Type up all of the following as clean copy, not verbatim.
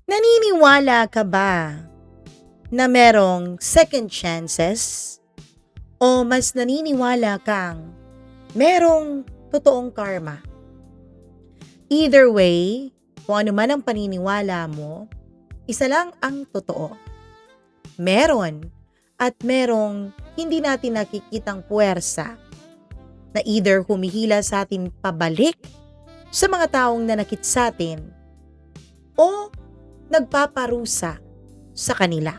Naniniwala ka ba na merong second chances o mas naniniwala kang merong totoong karma? Either way, kung ano man ang paniniwala mo, isa lang ang totoo. Meron at merong hindi natin nakikitang puwersa na either humihila sa atin pabalik sa mga taong nanakit sa atin o nagpaparusa sa kanila.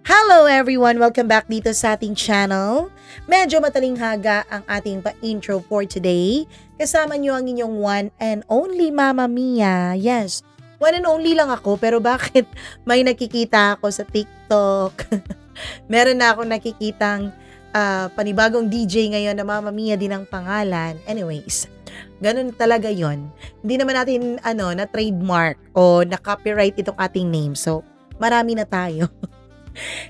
Hello everyone! Welcome back dito sa ating channel. Medyo matalinghaga ang ating pa-intro for today. Kasama niyo ang inyong one and only Mama Mia. Yes, one and only lang ako, pero bakit may nakikita ako sa TikTok? Meron na akong nakikitang panibagong DJ ngayon na Mama Mia din ang pangalan. Anyways, ganun talaga yon. Hindi naman natin na-trademark o na-copyright itong ating name. So, marami na tayo.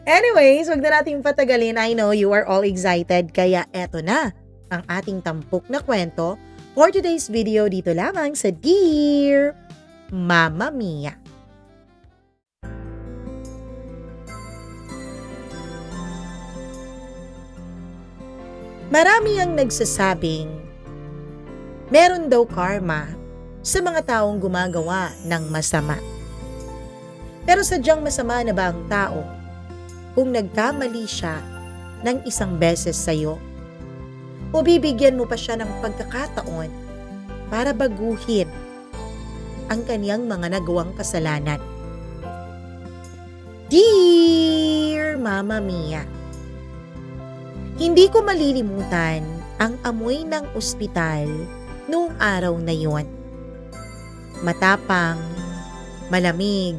Anyways, wag na natin patagalin. I know you are all excited. Kaya eto na ang ating tampok na kwento for today's video dito lamang sa Dear Mama Mia. Marami ang nagsasabing meron daw karma sa mga taong gumagawa ng masama. Pero sadyang masama na ba ang tao kung nagkamali siya ng isang beses sa'yo? O bibigyan mo pa siya ng pagkakataon para baguhin ang kaniyang mga nagawang kasalanan? Dear Mama Mia, hindi ko malilimutan ang amoy ng ospital noong araw na yon. Matapang, malamig,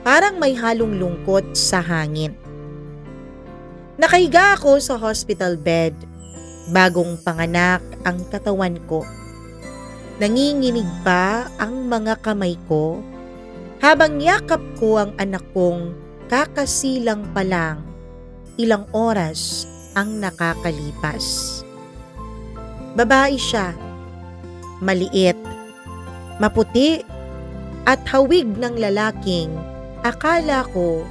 parang may halong lungkot sa hangin. Nakahiga ako sa hospital bed, bagong panganak ang katawan ko. Nanginginig pa ang mga kamay ko habang yakap ko ang anak kong kakasilang pa lang, ilang oras ang nakakalipas. Babae siya, maliit, maputi, at hawig ng lalaking akala ko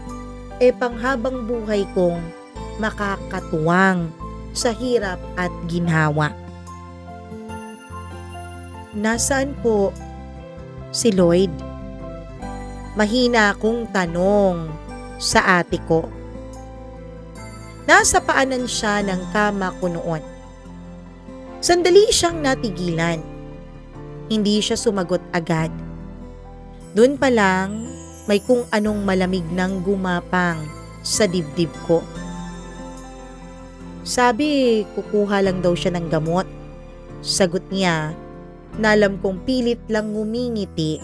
panghabang buhay kong makakatuwang sa hirap at ginhawa. Nasaan po si Lloyd? Mahina akong tanong sa ate ko. Nasa paanan siya ng kama ko noon. Sandali siyang natigilan. Hindi siya sumagot agad. Doon pa lang, may kung anong malamig nang gumapang sa dibdib ko. Sabi, kukuha lang daw siya ng gamot. Sagot niya, na alam kong pilit lang ngumingiti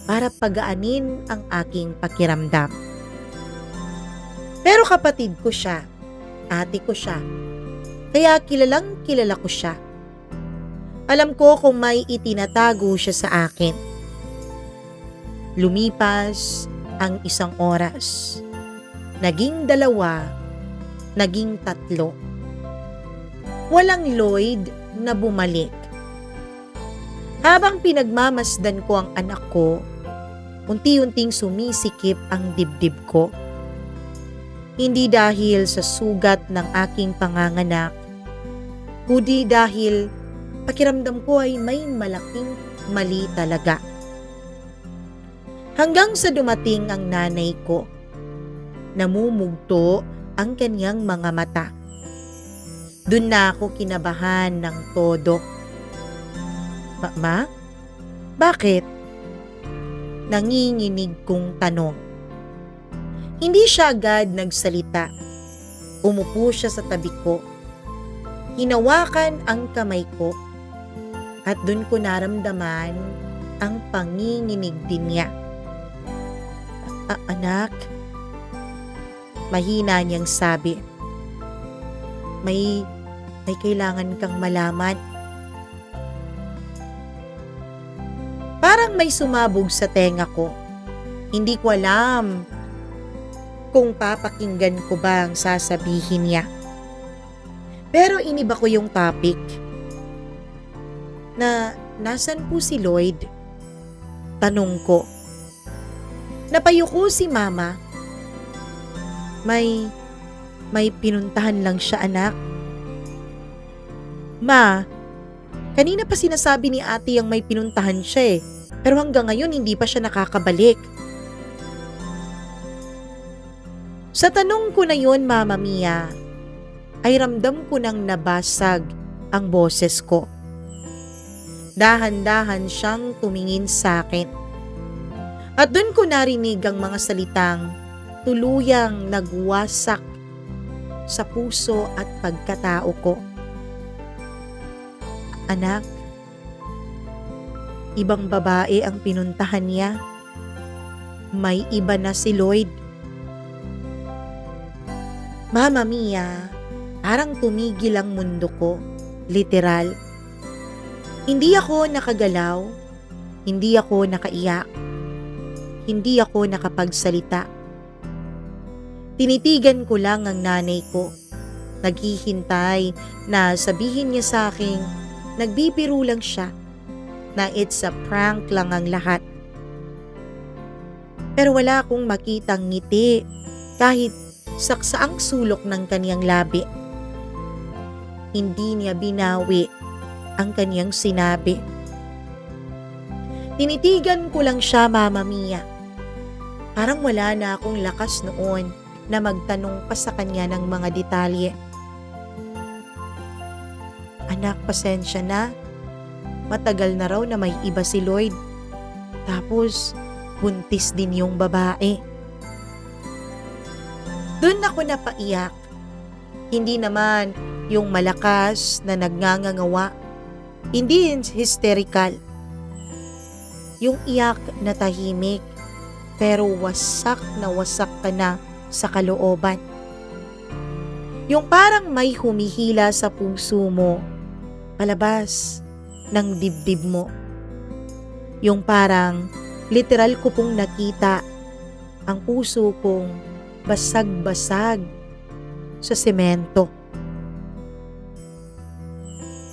para pagaanin ang aking pakiramdam. Pero kapatid ko siya, ate ko siya, kaya kilalang kilala ko siya. Alam ko kung may itinatago siya sa akin. Lumipas ang isang oras. Naging 2, naging 3. Walang Lloyd na bumalik. Habang pinagmamasdan ko ang anak ko, unti-unting sumisikip ang dibdib ko. Hindi dahil sa sugat ng aking panganganak, kundi dahil pakiramdam ko ay may malaking mali talaga. Hanggang sa dumating ang nanay ko, namumugto ang kanyang mga mata. Doon na ako kinabahan ng todo. Ma? Bakit? Nanginginig kong tanong. Hindi siya agad nagsalita. Umupo siya sa tabi ko. Hinawakan ang kamay ko at doon ko naramdaman ang panginginig din niya. Anak, mahina niyang sabi. May kailangan kang malaman. Parang may sumabog sa tenga ko. Hindi ko alam kung papakinggan ko ba ang sasabihin niya. Pero iniba ko yung topic. Na nasan po si Lloyd? Tanong ko. Napayuko si mama. May, may pinuntahan lang siya, anak. Ma, kanina pa sinasabi ni ate ang may pinuntahan siya eh. Pero hanggang ngayon hindi pa siya nakakabalik. Sa tanong ko na yun, Mama Mia, ay ramdam ko nang nabasag ang boses ko. Dahan-dahan siyang tumingin sa akin. At doon ko narinig ang mga salitang tuluyang nagwasak sa puso at pagkatao ko. Anak, ibang babae ang pinuntahan niya. May iba na si Lloyd. Mama Mia, parang tumigil ang mundo ko, literal. Hindi ako nakagalaw, hindi ako nakaiyak, hindi ako nakapagsalita. Tinitigan ko lang ang nanay ko, naghihintay na sabihin niya sa akin, nagbibiro lang siya, na it's a prank lang ang lahat. Pero wala akong makitang ngiti, kahit saksaang sulok ng kaniyang labi. Hindi niya binawi ang kaniyang sinabi. Tinitigan ko lang siya, Mama Mia. Parang wala na akong lakas noon na magtanong pa sa kanya ng mga detalye. Anak, pasensya na. Matagal na raw na may iba si Lloyd. Tapos, buntis din yung babae. Doon ako napaiyak. Hindi naman yung malakas na nagngangangawa. Hindi hysterical. Yung iyak na tahimik, pero wasak ka na sa kalooban. Yung parang may humihila sa puso mo, palabas ng dibdib mo. Yung parang literal ko pong nakita ang puso kong basag-basag sa semento.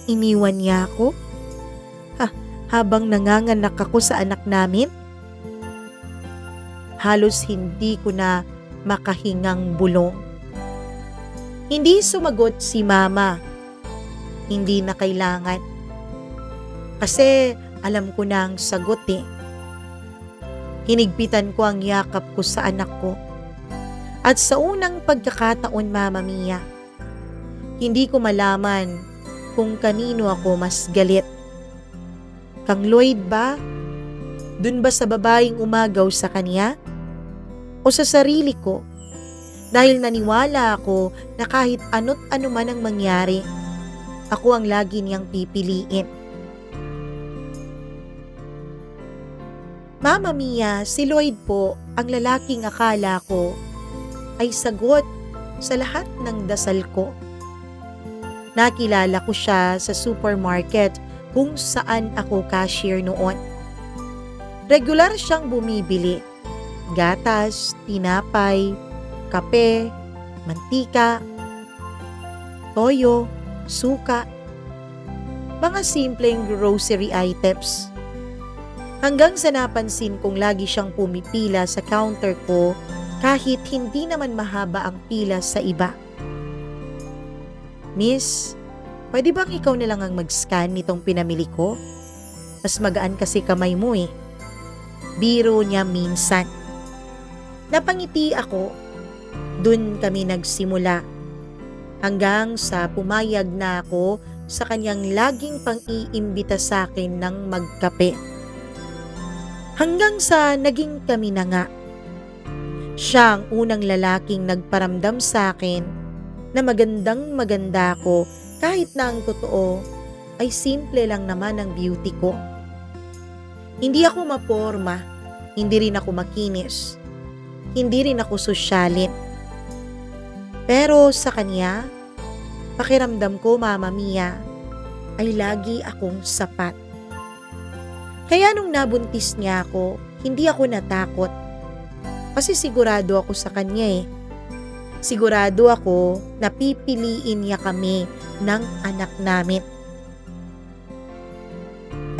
Iniwan niya ako? Habang nanganganak ako sa anak namin? Halos hindi ko na makahingang bulong. Hindi sumagot si Mama. Hindi na kailangan. Kasi alam ko na ang sagot eh. Hinigpitan ko ang yakap ko sa anak ko. At sa unang pagkakataon, Mama Mia, hindi ko malaman kung kanino ako mas galit. Kang Lloyd ba? Dun ba sa babaeng umagaw sa kanya? O sa sarili ko? Dahil naniwala ako na kahit ano't ano man ang mangyari, ako ang lagi niyang pipiliin. Mama Mia, si Lloyd po ang lalaking akala ko ay sagot sa lahat ng dasal ko. Nakilala ko siya sa supermarket kung saan ako cashier noon. Regular siyang bumibili. Gatas, tinapay, kape, mantika, toyo, suka, mga simpleng grocery items. Hanggang sa napansin kong lagi siyang pumipila sa counter ko kahit hindi naman mahaba ang pila sa iba. Miss, pwede bang ikaw na lang ang mag-scan nitong pinamili ko? Mas magaan kasi kamay mo eh. Biro niya minsan. Napangiti ako. Dun kami nagsimula. Hanggang sa pumayag na ako sa kanyang laging pang-iimbita sa akin ng magkape. Hanggang sa naging kami na nga. Siya ang unang lalaking nagparamdam sa akin na magandang maganda ko kahit na ang totoo ay simple lang naman ang beauty ko. Hindi ako maporma, hindi rin ako makinis, hindi rin ako sosyalin. Pero sa kanya, pakiramdam ko, Mama Mia, ay lagi akong sapat. Kaya nung nabuntis niya ako, hindi ako natakot. Kasi sigurado ako sa kanya eh. Sigurado ako na pipiliin niya kami ng anak namin.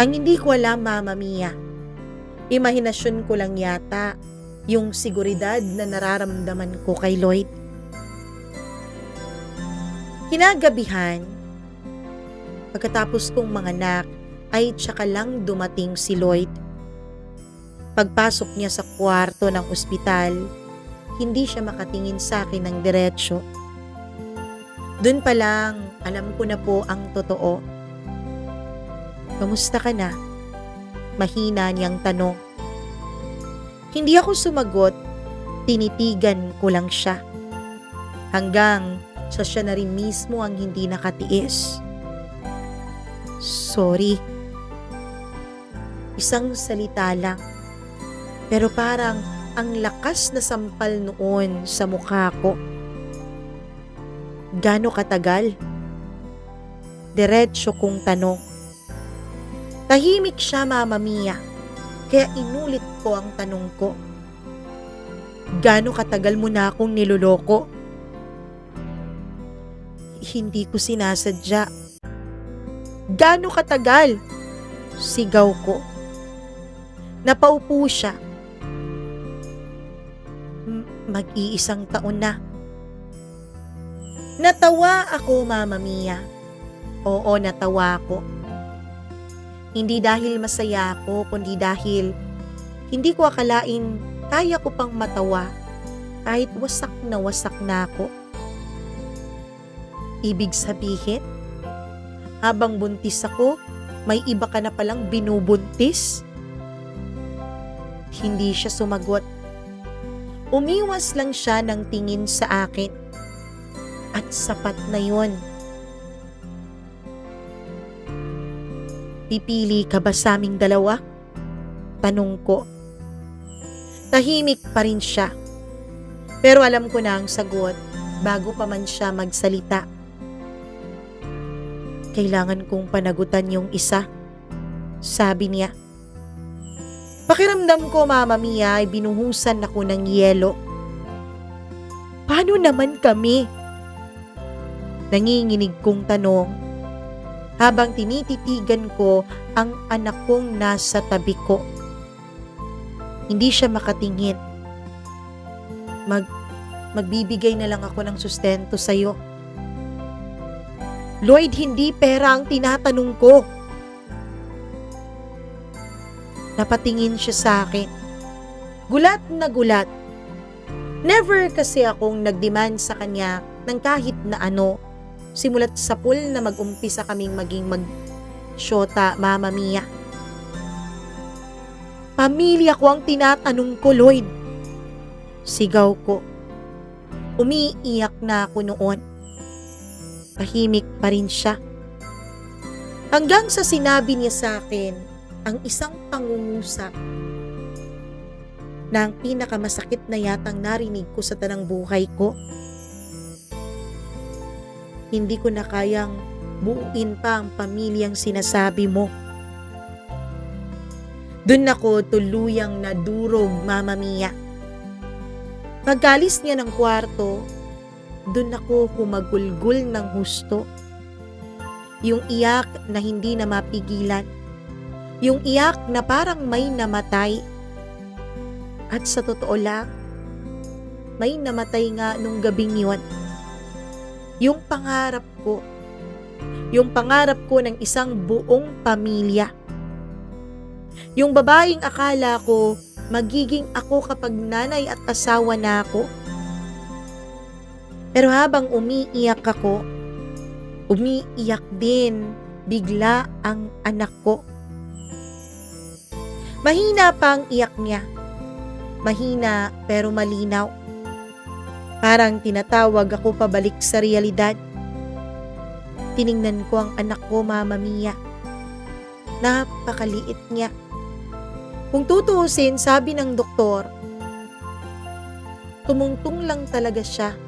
Ang hindi ko alam, Mama Mia, imahinasyon ko lang yata yung seguridad na nararamdaman ko kay Lloyd. Kinagabihan, pagkatapos kong manganak ay tsaka lang dumating si Lloyd. Pagpasok niya sa kwarto ng ospital, hindi siya makatingin sa akin ng diretsyo. Doon pa lang, alam ko na po ang totoo. Kamusta ka na? Mahina niyang tanong. Hindi ako sumagot, tinitigan ko lang siya. Hanggang sa siya na rin mismo ang hindi nakatiis. Sorry. Isang salita lang. Pero parang ang lakas na sampal noon sa mukha ko. Gaano katagal? Diretso kong tanong. Tahimik siya, Mama Mia. Kaya inulit ko ang tanong ko. Gaano katagal mo na akong niloloko? Hindi ko sinasadya. Gaano katagal? Sigaw ko. Napaupo siya. Mag-iisang taon na. Natawa ako, Mama Mia. Oo, natawa ako. Hindi dahil masaya ako, kundi dahil hindi ko akalain kaya ko pang matawa kahit wasak na ako. Ibig sabihin, habang buntis ako, may iba ka na palang binubuntis? Hindi siya sumagot. Umiwas lang siya ng tingin sa akin. At sapat na yon. Pipili ka ba sa aming dalawa? Tanong ko. Tahimik pa rin siya. Pero alam ko na ang sagot bago pa man siya magsalita. Kailangan kong panagutan yung isa, sabi niya. Pakiramdam ko, Mama Mia, ay binuhusan ako ng yelo. Paano naman kami? Nanginginig kong tanong habang tinititigan ko ang anak kong nasa tabi ko. Hindi siya makatingin. Magbibigay na lang ako ng sustento sa'yo. Lloyd, hindi pera ang tinatanong ko. Napatingin siya sa akin. Gulat na gulat. Never kasi akong nagdemand sa kanya ng kahit na ano. Simulat sa pool na mag-umpisa kaming maging mag-syota, Mama Mia. Pamilya ko ang tinatanong ko, Lloyd. Sigaw ko. Umiiyak na ako noon. Tahimik pa rin siya. Hanggang sa sinabi niya sa akin ang isang pangungusap na ang pinakamasakit na yatang narinig ko sa tanang buhay ko. Hindi ko na kayang buuin pa ang pamilyang sinasabi mo. Doon ako tuluyang nadurog, Mama Mia. Pagkalis niya ng kwarto, doon ako humagulgul ng husto. Yung iyak na hindi na mapigilan. Yung iyak na parang may namatay. At sa totoo lang, may namatay nga nung gabing yon. Yung pangarap ko ng isang buong pamilya. Yung babaeng akala ko magiging ako kapag nanay at asawa na ako. Pero habang umiiyak ako, umiiyak din bigla ang anak ko. Mahina pa ang iyak niya. Mahina pero malinaw. Parang tinatawag ako pabalik sa realidad. Tiningnan ko ang anak ko, Mama Mia. Napakaliit niya. Kung tutuusin, sabi ng doktor, tumungtong lang talaga siya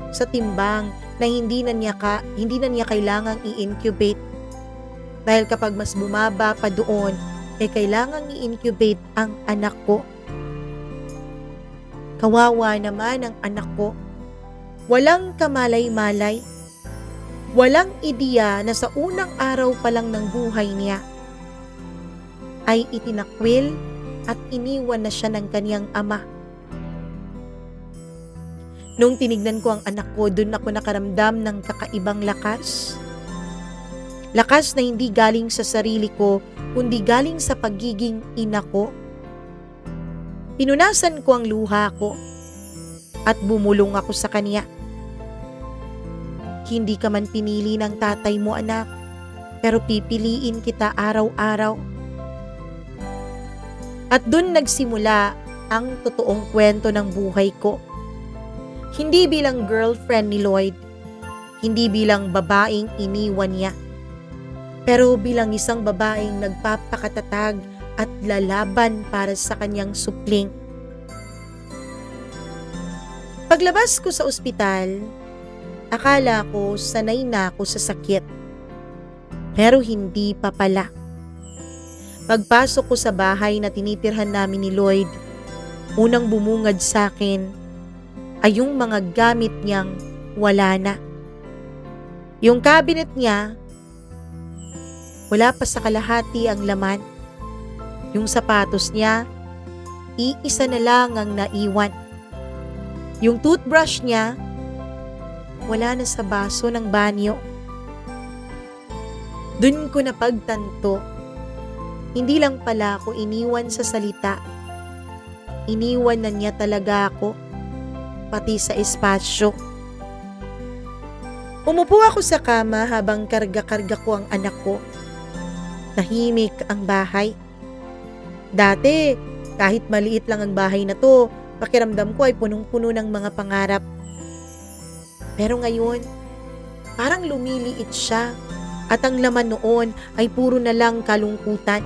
sa timbang na hindi na niya kailangang i-incubate. Dahil kapag mas bumaba pa doon, kailangang i-incubate ang anak ko. Kawawa naman ang anak ko. Walang kamalay-malay. Walang ideya na sa unang araw pa lang ng buhay niya ay itinakwil at iniwan na siya ng kaniyang ama. Nung tinignan ko ang anak ko, dun ako nakaramdam ng kakaibang lakas. Lakas na hindi galing sa sarili ko, kundi galing sa pagiging ina ko. Pinunasan ko ang luha ko at bumulong ako sa kanya. Hindi ka man pinili ng tatay mo, anak, pero pipiliin kita araw-araw. At dun nagsimula ang totoong kwento ng buhay ko. Hindi bilang girlfriend ni Lloyd, hindi bilang babaeng iniwan niya, pero bilang isang babaeng nagpapakatatag at lalaban para sa kanyang supling. Paglabas ko sa ospital, akala ko sanay na ako sa sakit. Pero hindi pa pala. Pagpasok ko sa bahay na tinitirhan namin ni Lloyd, unang bumungad sa akin ay yung mga gamit niyang wala na. Yung cabinet niya, wala pa sa kalahati ang laman. Yung sapatos niya, iisa na lang ang naiwan. Yung toothbrush niya, wala na sa baso ng banyo. Dun ko napagtanto, hindi lang pala ako iniwan sa salita. Iniwan na niya talaga ako, pati sa espasyo. Umupo ako sa kama habang karga-karga ko ang anak ko. Tahimik ang bahay. Dati, kahit maliit lang ang bahay na to, pakiramdam ko ay punong-puno ng mga pangarap. Pero ngayon, parang lumiliit siya at ang laman noon ay puro na lang kalungkutan.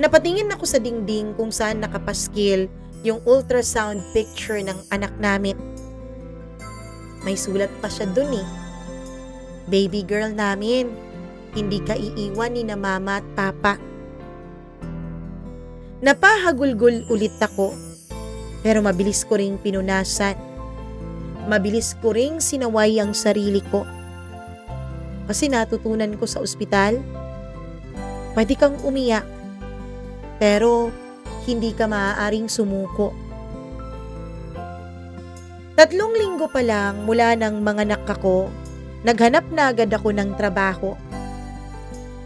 Napatingin ako sa dingding kung saan nakapaskil yung ultrasound picture ng anak namin. May sulat pa siya dun eh. Baby girl namin, hindi ka iiwan ni na mama at papa. Napahagulgol ulit ako, pero mabilis ko ring pinunasan. Mabilis ko ring sinaway ang sarili ko. Kasi natutunan ko sa ospital, pwede kang umiyak, pero hindi ka maaaring sumuko. 3 linggo pa lang mula nang manganak ako, naghanap na agad ako ng trabaho.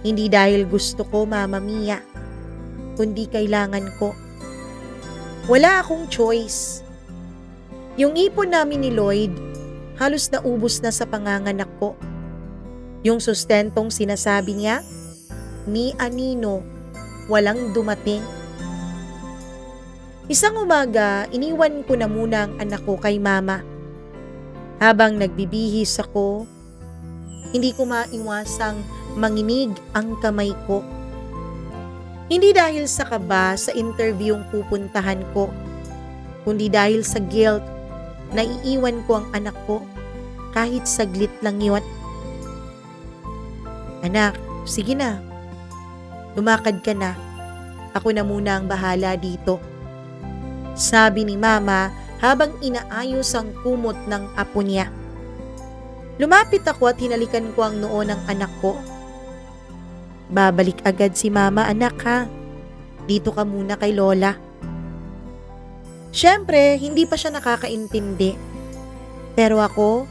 Hindi dahil gusto ko, Mama Mia, kundi kailangan ko. Wala akong choice. Yung ipon namin ni Lloyd, halos naubos na sa panganganak ko. Yung sustentong sinasabi niya, ni anino, walang dumating. Isang umaga, iniwan ko na muna ang anak ko kay mama. Habang nagbibihis ako, hindi ko maiwasang manginig ang kamay ko. Hindi dahil sa kaba sa interviewong pupuntahan ko, kundi dahil sa guilt na iiwan ko ang anak ko kahit saglit lang yun. Anak, sige na. Lumakad ka na. Ako na muna ang bahala dito. Sabi ni mama habang inaayos ang kumot ng apo niya. Lumapit ako at hinalikan ko ang noo ng anak ko. Babalik agad si mama, anak ha. Dito ka muna kay lola. Siyempre, hindi pa siya nakakaintindi. Pero ako,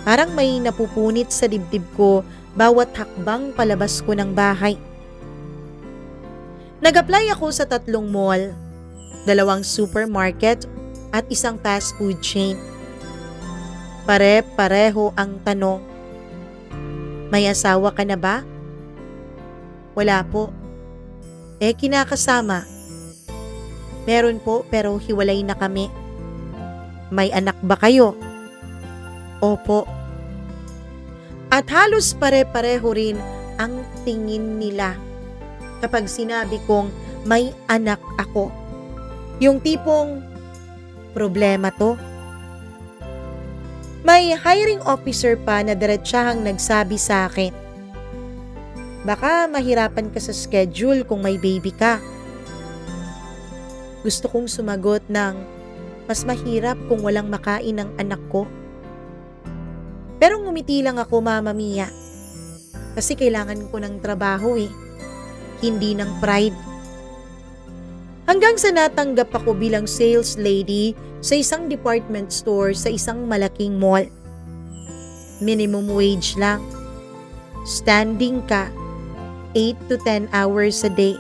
parang may napupunit sa dibdib ko bawat hakbang palabas ko ng bahay. Nag-apply ako sa 3 mall, 2 supermarket at isang fast food chain. Pare-pareho ang tanong. May asawa ka na ba? Wala po. Kinakasama? Meron po pero hiwalay na kami. May anak ba kayo? Opo. At halos pare-pareho rin ang tingin nila kapag sinabi kong may anak ako. Yung tipong, problema to. May hiring officer pa na diretsahang nagsabi sa akin, baka mahirapan ka sa schedule kung may baby ka. Gusto kong sumagot ng, mas mahirap kung walang makain ng anak ko. Pero ngumiti lang ako, Mama Mia. Kasi kailangan ko ng trabaho eh. Hindi ng pride. Hanggang sa natanggap ako bilang sales lady sa isang department store sa isang malaking mall. Minimum wage lang. Standing ka, 8 to 10 hours a day.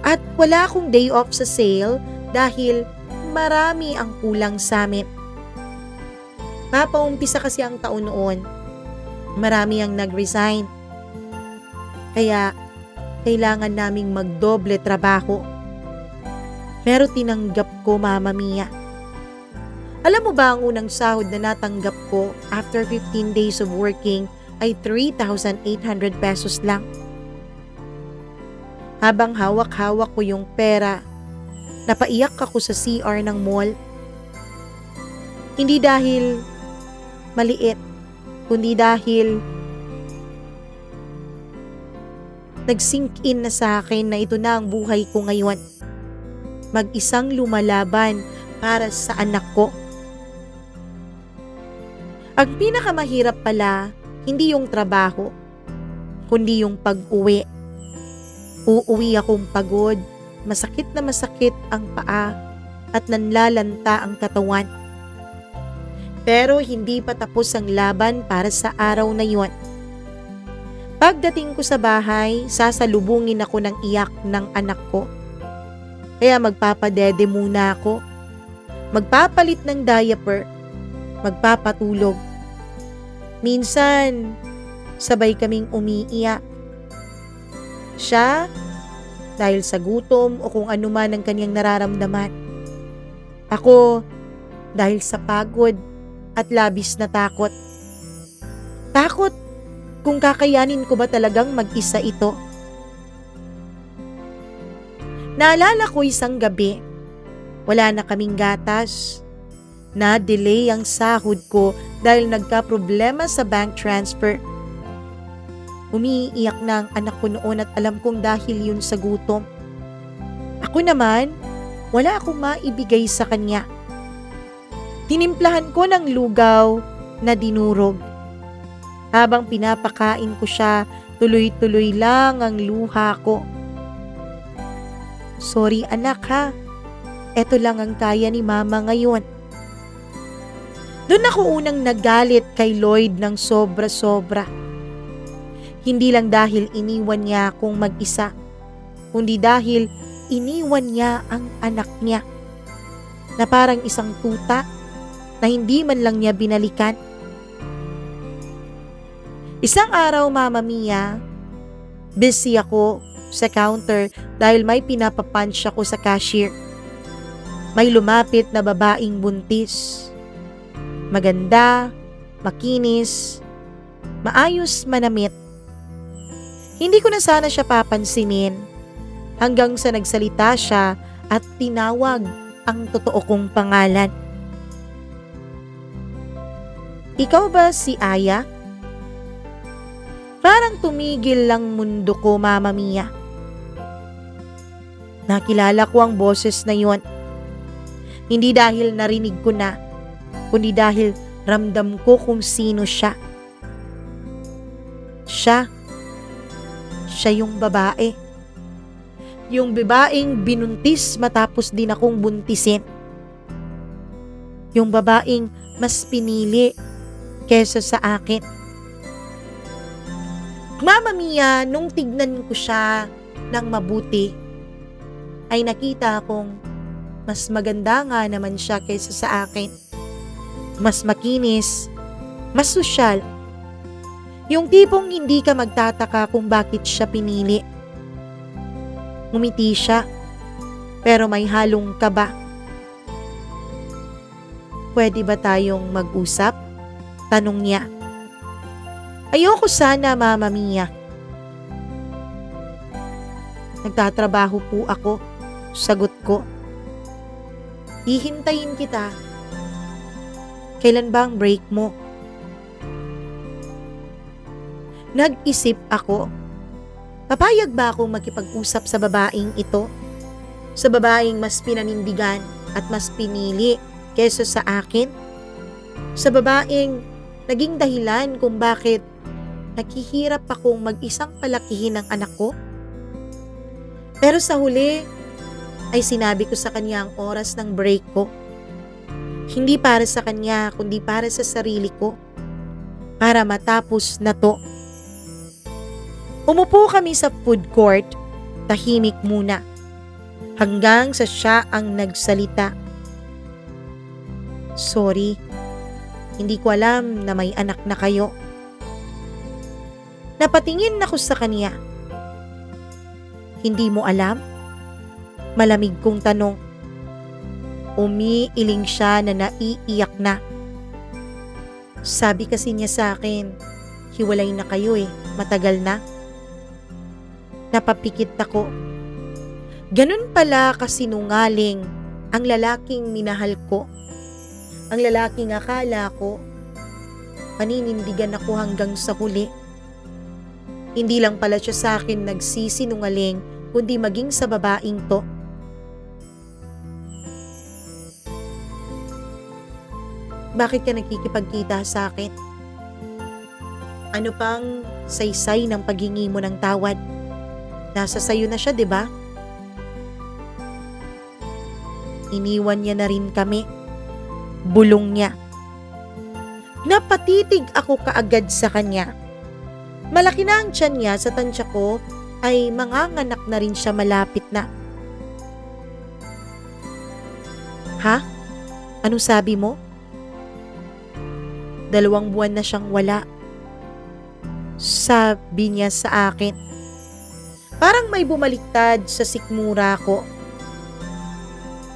At wala akong day off sa sale dahil marami ang kulang sa amin. Papaumpisa kasi ang taon noon. Marami ang nag-resign. Kaya kailangan naming magdoble trabaho. Pero tinanggap ko, Mama Mia. Alam mo ba ang unang sahod na natanggap ko after 15 days of working ay 3,800 pesos lang. Habang hawak-hawak ko yung pera, napaiyak ako sa CR ng mall. Hindi dahil maliit, kundi dahil nag-sink in na sa akin na ito na ang buhay ko ngayon. Mag-isang lumalaban para sa anak ko. Ang pinakamahirap pala, hindi yung trabaho, kundi yung pag-uwi. Uuwi akong pagod, masakit na masakit ang paa at nanlalanta ang katawan. Pero hindi pa tapos ang laban para sa araw na yun. Pagdating ko sa bahay, sasalubungin ako ng iyak ng anak ko. Kaya magpapadede muna ako. Magpapalit ng diaper. Magpapatulog. Minsan, sabay kaming umiiyak. Siya, dahil sa gutom o kung ano man ang kanyang nararamdaman. Ako, dahil sa pagod at labis na takot. Takot kung kakayanin ko ba talagang mag-isa ito. Naalala ko isang gabi, wala na kaming gatas. Na-delay ang sahod ko dahil nagka-problema sa bank transfer. Umiiyak na ang anak ko noon at alam kong dahil yun sa gutom. Ako naman, wala akong maibigay sa kanya. Tinimplahan ko ng lugaw na dinurog. Habang pinapakain ko siya, tuloy-tuloy lang ang luha ko. Sorry anak ha, eto lang ang kaya ni mama ngayon. Doon ako unang nagalit kay Lloyd ng sobra-sobra. Hindi lang dahil iniwan niya akong mag-isa, kundi dahil iniwan niya ang anak niya na parang isang tuta na hindi man lang niya binalikan. Isang araw, Mama Mia, busy ako sa counter dahil may pinapapunch ako sa cashier. May lumapit na babaeng buntis. Maganda, makinis, maayos manamit. Hindi ko na sana siya papansinin hanggang sa nagsalita siya at tinawag ang totoo kong pangalan. Ikaw ba si Aya? Parang tumigil lang mundo ko, Mama Mia. Nakilala ko ang boses na yun. Hindi dahil narinig ko na, kundi dahil ramdam ko kung sino siya. Siya yung babae. Yung babaeng binuntis matapos din akong buntisin. Yung babaeng mas pinili kesa sa akin. Mama Mia, nung tignan ko siya ng mabuti, ay nakita akong mas maganda nga naman siya kaysa sa akin. Mas makinis, mas sosyal. Yung tipong hindi ka magtataka kung bakit siya pinili. Ngumiti siya, pero may halong kaba. Pwede ba tayong mag-usap? Tanong niya. Ayoko sana, Mama Mia. Nagtatrabaho po ako, sagot ko. Hihintayin kita. Kailan ba ang break mo? Nag-isip ako. Papayag ba akong makipag-usap sa babaeng ito? Sa babaeng mas pinanindigan at mas pinili kesa sa akin? Sa babaeng naging dahilan kung bakit naghihirap akong mag-isang palakihin ng anak ko? Pero sa huli, ay sinabi ko sa kanya ang oras ng break ko. Hindi para sa kanya, kundi para sa sarili ko. Para matapos na to. Umupo kami sa food court, tahimik muna. Hanggang sa siya ang nagsalita. Sorry, hindi ko alam na may anak na kayo. Napatingin ako sa kanya. Hindi mo alam? Malamig kong tanong. Umiiling siya na naiiyak na. Sabi kasi niya sa akin, hiwalay na kayo matagal na. Napapikit ako. Ganun pala kasinungaling ang lalaking minahal ko. Ang lalaking akala ko, paninindigan ako hanggang sa huli. Hindi lang pala siya sa akin nagsisinungaling, kundi maging sa babaeng to. Bakit ka nakikipagkita sa akin? Ano pang saysay ng paghingi mo ng tawad? Nasa sayo na siya, di ba? Iniwan niya na rin kami. Bulong niya. Napatitig ako kaagad sa kanya. Malaki na ang tiyan niya, sa tansya ko ay manganganak na rin siya malapit na. Ha? Ano sabi mo? 2 buwan na siyang wala. Sabi niya sa akin. Parang may bumaliktad sa sikmura ko.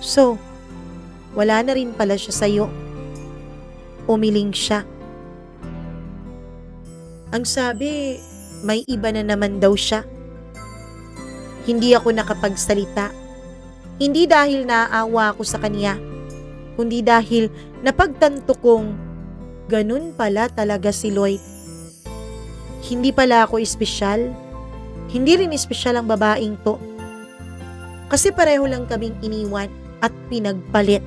So, wala na rin pala siya sa'yo. Umiling siya. Ang sabi, may iba na naman daw siya. Hindi ako nakapagsalita. Hindi dahil naaawa ako sa kanya, kundi dahil napagtanto kong ganun pala talaga si Lloyd. Hindi pala ako espesyal. Hindi rin espesyal ang babaeng to. Kasi pareho lang kaming iniwan at pinagpalit.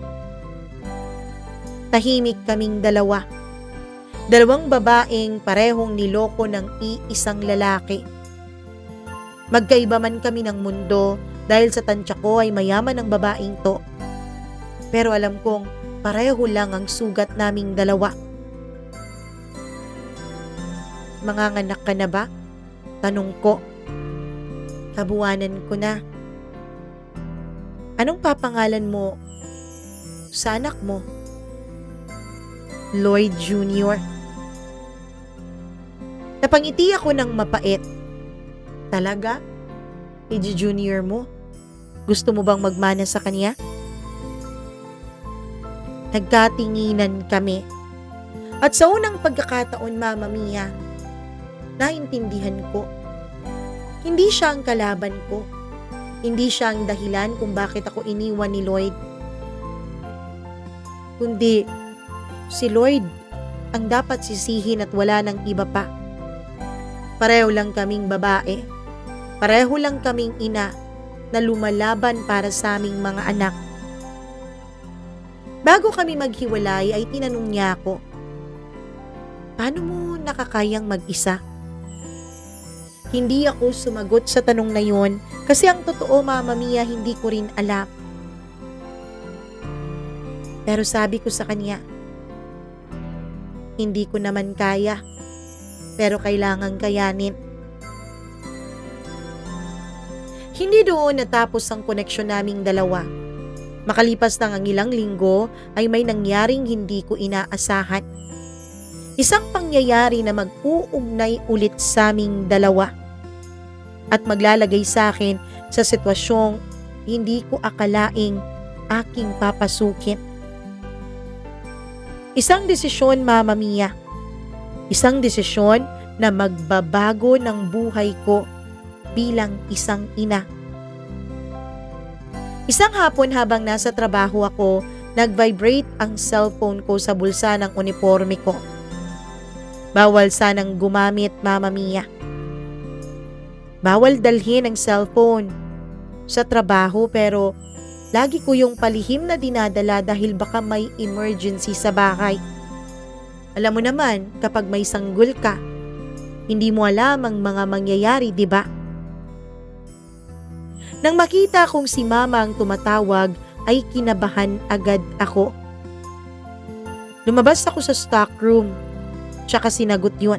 Tahimik kaming 2. 2 babaeng parehong niloko ng iisang lalaki. Magkaiba man kami ng mundo dahil sa tansya ko ay mayaman ang babaeng to. Pero alam kong pareho lang ang sugat naming 2. Manganganak ka na ba? Tanong ko. Kabuwanan ko na. Anong papangalan mo sa anak mo? Lloyd Jr. Napangiti ako ng mapait. Talaga? Junior mo? Gusto mo bang magmana sa kanya? Nagkatinginan kami. At sa unang pagkakataon, Mama Mia, naintindihan ko. Hindi siya ang kalaban ko. Hindi siya ang dahilan kung bakit ako iniwan ni Lloyd. Kundi si Lloyd ang dapat sisihin at wala ng iba pa. Pareho lang kaming babae. Pareho lang kaming ina na lumalaban para sa aming mga anak. Bago kami maghiwalay ay tinanong niya ako, paano mo nakakayang mag-isa? Hindi ako sumagot sa tanong na yun kasi ang totoo, Mama Mia, hindi ko rin alam. Pero sabi ko sa kanya, hindi ko naman kaya, pero kailangan kayanin. Hindi doon natapos ang koneksyon naming 2. Makalipas lang ang ilang linggo ay may nangyaring hindi ko inaasahan. Isang pangyayari na mag-uugnay ulit sa aming 2 at maglalagay sa akin sa sitwasyong hindi ko akalaing aking papasukin. Isang desisyon, Mama Mia. Isang desisyon na magbabago ng buhay ko bilang isang ina. Isang hapon habang nasa trabaho ako, nag-vibrate ang cellphone ko sa bulsa ng uniforme ko. Bawal sanang gumamit, Mama Mia. Bawal dalhin ang cellphone sa trabaho pero lagi ko yung palihim na dinadala dahil baka may emergency sa bahay. Alam mo naman, kapag may sanggol ka, hindi mo alam ang mga mangyayari, di ba? Nang makita kong si mama ang tumatawag ay kinabahan agad ako. Lumabas ako sa stock room, tsaka sinagot yun.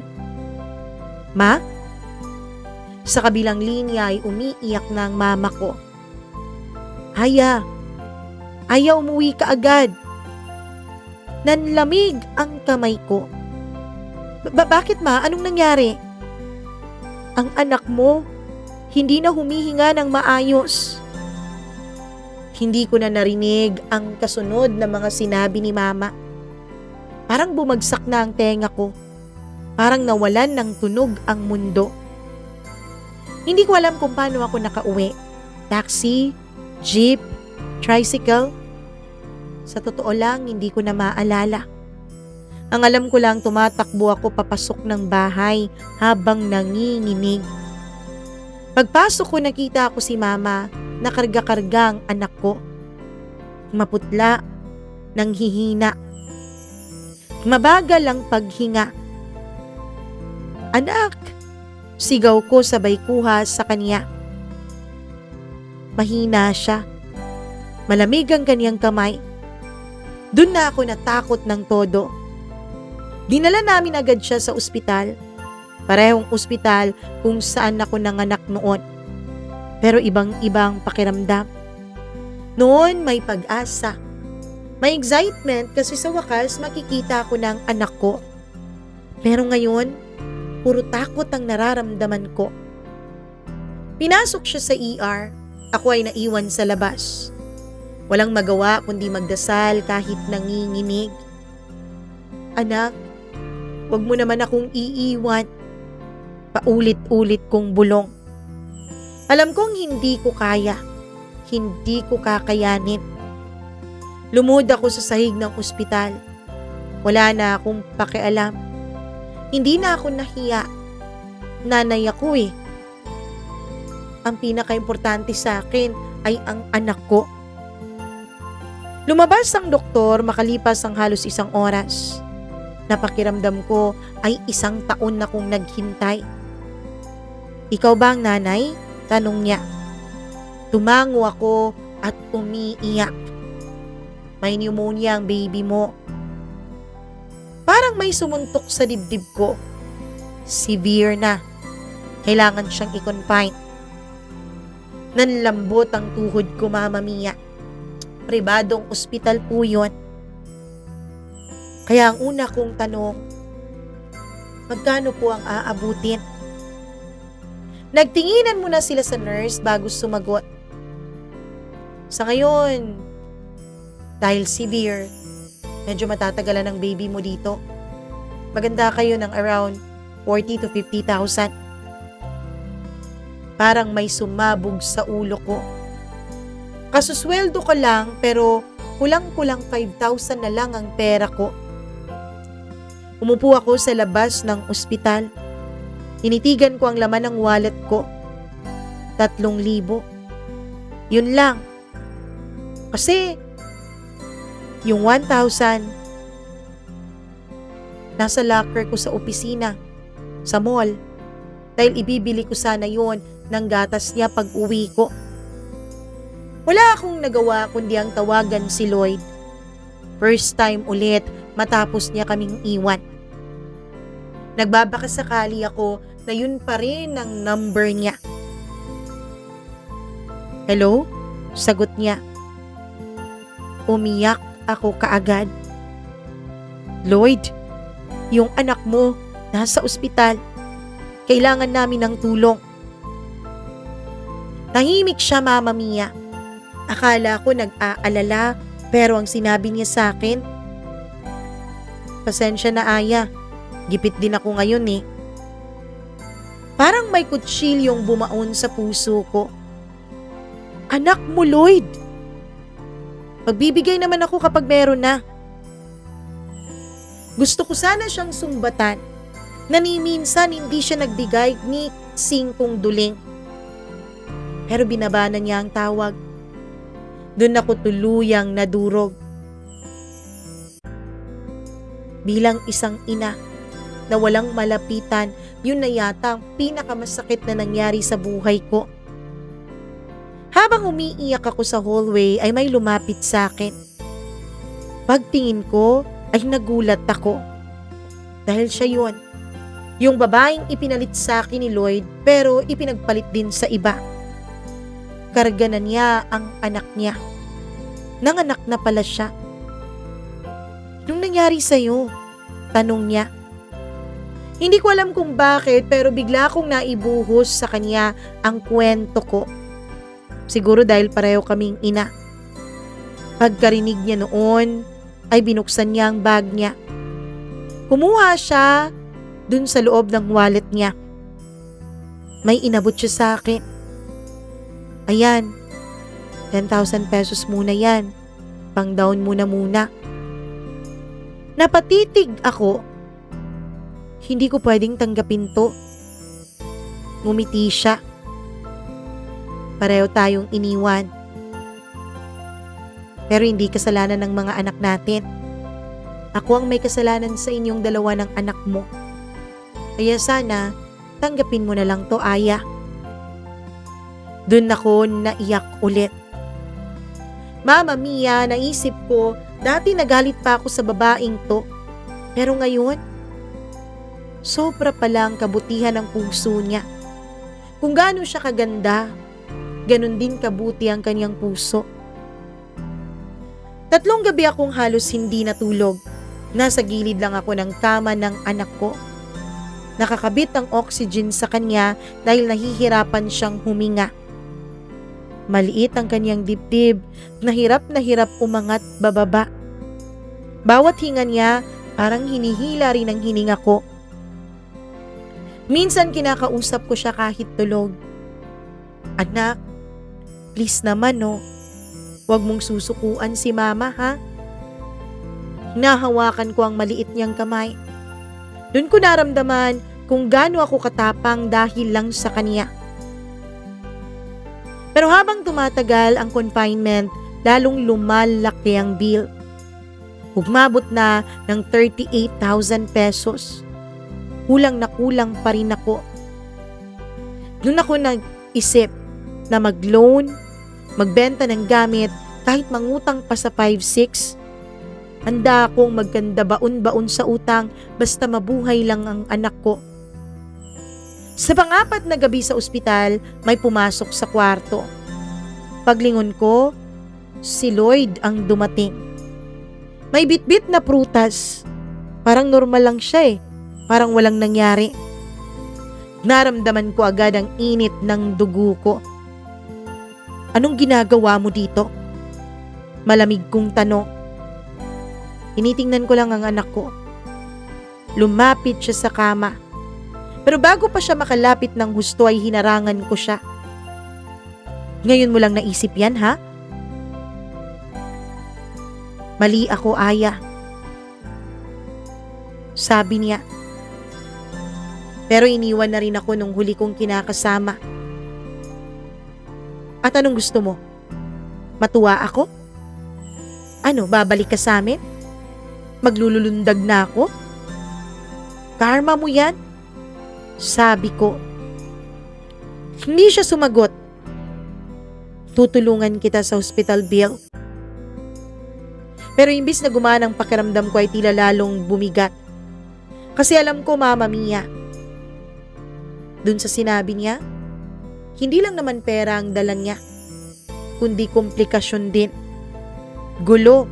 Ma? Sa kabilang linya ay umiiyak na ang mama ko. Aya, umuwi ka agad. Nanlamig ang kamay ko. Bakit ma? Anong nangyari? Ang anak mo, hindi na humihinga ng maayos. Hindi ko na narinig ang kasunod na mga sinabi ni mama. Parang bumagsak na ang tenga ko. Parang nawalan ng tunog ang mundo. Hindi ko alam kung paano ako nakauwi. Taxi, jeep, tricycle. Sa totoo lang, hindi ko na maalala. Ang alam ko lang, tumatakbo ako papasok ng bahay habang nanginginig. Pagpasok ko, nakita ko si mama, nakarga-karga ang anak ko. Maputla, nanghihina. Mabagal ang paghinga. Anak! Sigaw ko sabay kuha sa kanya. Mahina siya. Malamig ang kanyang kamay. Doon na ako natakot ng todo. Dinala namin agad siya sa ospital. Parehong ospital kung saan ako nanganak noon. Pero ibang-ibang pakiramdam. Noon may pag-asa. May excitement kasi sa wakas makikita ko ng anak ko. Pero ngayon, puro takot ang nararamdaman ko. Pinasok siya sa ER. Ako ay naiwan sa labas. Walang magawa kundi magdasal kahit nanginginig. Anak, wag mo naman akong iiwan. Paulit-ulit kong bulong. Alam kong hindi ko kaya. Hindi ko kakayanin. Lumuhod ako sa sahig ng ospital. Wala na akong pakialam. Hindi na ako nahiya. Nanay ako eh. Ang pinaka-importante sa akin ay ang anak ko. Lumabas ang doktor makalipas ang halos 1 oras. Napakiramdam ko ay 1 taon na kong naghintay. Ikaw ba ang nanay? Tanong niya. Tumango ako at umiiyak. May pneumonia ang baby mo. Parang may sumuntok sa dibdib ko. Severe na. Kailangan siyang i-confine. Nanlambot ang tuhod ko, Mama Mia. Pribadong ospital po yun. Kaya ang una kong tanong, magkano po ang aabutin? Nagtinginan muna sila sa nurse bago sumagot. Sa ngayon, dahil severe, medyo matatagalan ang baby mo dito. Maganda kayo ng around 40 to 50,000. Parang may sumabog sa ulo ko. Kasusweldo ko lang pero kulang-kulang 5,000 na lang ang pera ko. Umupo ako sa labas ng ospital. Tinitigan ko ang laman ng wallet ko. 3,000. Yun lang. Kasi yung 1,000 nasa locker ko sa opisina, sa mall, dahil ibibili ko sana yon ng gatas niya pag uwi ko. Wala akong nagawa kundi ang tawagan si Lloyd. First time ulit matapos niya kaming iwan. Nagbabakasakali ako na yun pa rin ang number niya. Hello? Sagot niya. Umiyak ako kaagad. Lloyd, yung anak mo nasa ospital. Kailangan namin ng tulong. Tahimik siya, Mama Mia. Akala ko nag-aalala pero ang sinabi niya sa akin, pasensya na Aya, gipit din ako ngayon eh. Parang may kutsilyong bumaon sa puso ko. Anak mo, Lloyd! Magbibigay naman ako kapag meron na. Gusto ko sana siyang sumbatan na ni minsan hindi siya nagbigay ni 5 duling. Pero binabana niya ang tawag. Doon ako tuluyang nadurog. Bilang isang ina na walang malapitan, yun na yata ang pinakamasakit na nangyari sa buhay ko. Habang umiiyak ako sa hallway ay may lumapit sa akin. Pagtingin ko ay nagulat ako. Dahil siya yun. Yung babaeng ipinalit sa akin ni Lloyd pero ipinagpalit din sa iba. Karga na niya ang anak niya. Nanganak na pala siya. Anong nangyari sa'yo? Tanong niya. Hindi ko alam kung bakit pero bigla akong naibuhos sa kanya ang kwento ko. Siguro dahil pareho kaming ina. Pagkarinig niya noon ay binuksan niya ang bag niya. Kumuha siya dun sa loob ng wallet niya. May inabot siya sa akin. Ayan, 10,000 pesos muna yan. Pang down muna. Napatitig ako. Hindi ko pwedeng tanggapin to. Ngumiti siya. Pareho tayong iniwan. Pero hindi kasalanan ng mga anak natin. Ako ang may kasalanan sa inyong dalawa ng anak mo. Kaya sana, tanggapin mo na lang to, Aya. Doon ako naiyak ulit. Mama Mia, naisip ko, dati nagalit pa ako sa babaeng to. Pero ngayon, sobra pala ang kabutihan ng puso niya. Kung gaano siya kaganda, ganun din kabuti ang kanyang puso. 3 gabi akong halos hindi natulog. Nasa gilid lang ako ng kama ng anak ko. Nakakabit ang oxygen sa kanya dahil nahihirapan siyang huminga. Maliit ang kanyang dibdib, na hirap umangat bababa. Bawat hinga niya parang hinihila rin ang hininga ko. Minsan kinakausap ko siya kahit tulog. Anak, please naman no, huwag mong susukuan si mama ha. Hinahawakan ko ang maliit niyang kamay. Doon ko naramdaman kung gaano ako katapang dahil lang sa kanya. Pero habang tumatagal ang confinement, lalong lumalaki ang bill. Umabot na ng 38,000 pesos. Kulang na kulang pa rin ako. Doon ako nag-isip na mag-loan, magbenta ng gamit, kahit mangutang pa sa 5-6. Handa akong magkanda baon-baon sa utang basta mabuhay lang ang anak ko. Sa pang-4 na gabi sa ospital, may pumasok sa kwarto. Paglingon ko, si Lloyd ang dumating. May bitbit na prutas. Parang normal lang siya Parang walang nangyari. Naramdaman ko agad ang init ng dugo ko. Anong ginagawa mo dito? Malamig kong tanong. Tinitingnan ko lang ang anak ko. Lumapit siya sa kama. Pero bago pa siya makalapit ng husto ay hinarangan ko siya. Ngayon mo lang naisip yan, ha? Mali ako, Aya. Sabi niya. Pero iniwan na rin ako nung huli kong kinakasama. At anong gusto mo? Matuwa ako? Ano, babalik ka sa amin? Maglululundag na ako? Karma mo yan? Sabi ko. Hindi siya sumagot. Tutulungan kita sa hospital bill. Pero imbis na gumana ang pakiramdam ko ay tila lalong bumigat. Kasi alam ko, Mama Mia, dun sa sinabi niya, hindi lang naman pera ang dala niya, kundi komplikasyon din. Gulo.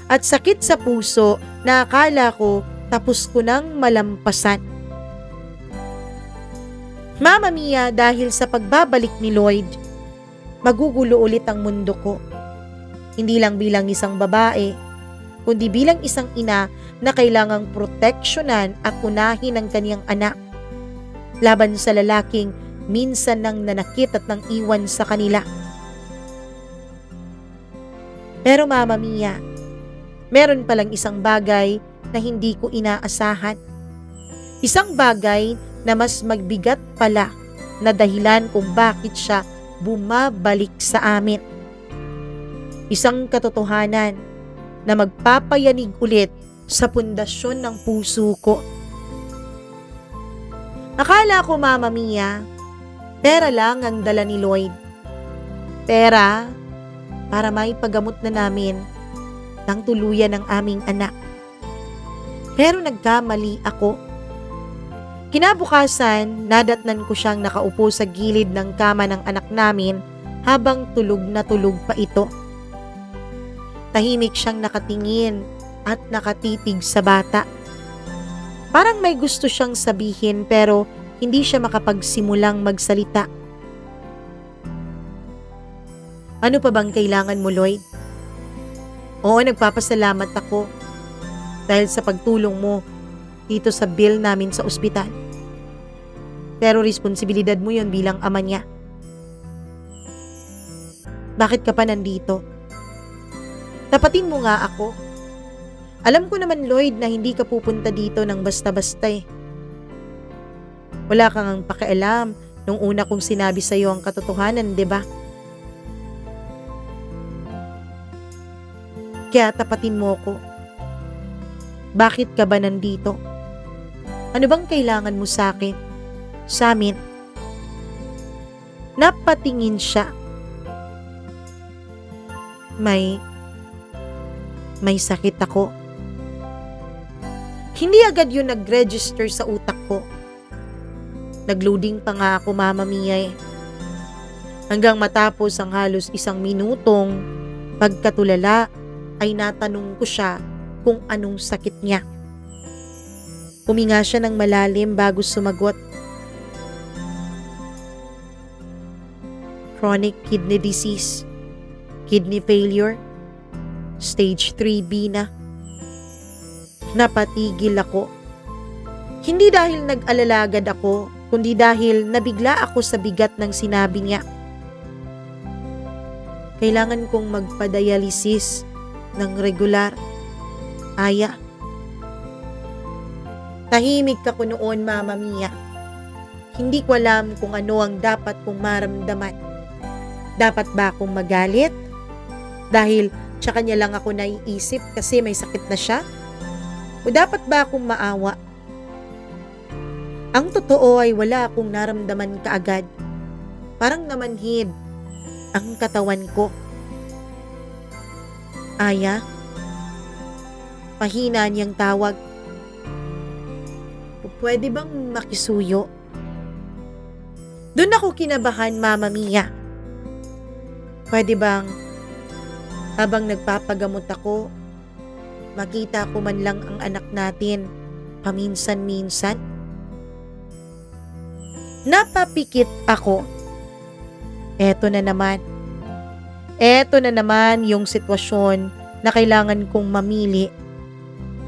At sakit sa puso na akala ko tapos ko nang malampasan. Mama Mia, dahil sa pagbabalik ni Lloyd, magugulo ulit ang mundo ko. Hindi lang bilang isang babae, kundi bilang isang ina na kailangang proteksyonan at unahin ang kaniyang anak laban sa lalaking minsan nang nanakit at nang iwan sa kanila. Pero Mama Mia, meron palang isang bagay na hindi ko inaasahan. Isang bagay na mas magbigat pala na dahilan kung bakit siya bumabalik sa amin. Isang katotohanan na magpapayanig ulit sa pundasyon ng puso ko. Akala ko, Mama Mia, pera lang ang dala ni Lloyd. pera para maipagamot na namin ng tuluyan ng aming anak. Pero nagkamali ako. Kinabukasan, nadatnan ko siyang nakaupo sa gilid ng kama ng anak namin habang tulog na tulog pa ito. Tahimik siyang nakatingin at nakatitig sa bata. Parang may gusto siyang sabihin pero hindi siya makapagsimulang magsalita. Ano pa bang kailangan mo, Lloyd? Oo, nagpapasalamat ako dahil sa pagtulong mo dito sa bill namin sa ospital. Pero responsibilidad mo yon bilang ama niya. Bakit ka pa nandito? Tapatin mo nga ako. Alam ko naman, Lloyd, na hindi ka pupunta dito ng basta-basta eh. Wala kang pakialam nung una kong sinabi sa iyo ang katotohanan, 'di ba? Kaya tapatin mo ko. Bakit ka ba nandito? Ano bang kailangan mo sa akin? Sa amin? Napatingin siya. May sakit ako. Hindi agad yun nag-register sa utak ko. Nagloading pa nga ako, Mama Mia eh. Hanggang matapos ang halos 1 minutong pagkatulala ay natanong ko siya kung anong sakit niya. Huminga siya ng malalim bago sumagot. Chronic kidney disease, kidney failure, stage 3B na. Napatigil ako. Hindi dahil nag-alalagad ako, kundi dahil nabigla ako sa bigat ng sinabi niya. Kailangan kong magpa-dialysis ng regular. Aya. Tahimik ako noon, Mama Mia. Hindi ko alam kung ano ang dapat kong maramdaman. Dapat ba akong magalit? Dahil sa kanya lang ako naiisip kasi may sakit na siya? O dapat ba akong maawa? Ang totoo ay wala akong naramdaman kaagad. Parang namanhid ang katawan ko. Aya? Pahina niyang tawag. Pwede bang makisuyo? Doon ako kinabahan, Mama Mia. Pwede bang habang nagpapagamot ako, makita ko man lang ang anak natin paminsan-minsan? Napapikit ako. Eto na naman. Eto na naman yung sitwasyon na kailangan kong mamili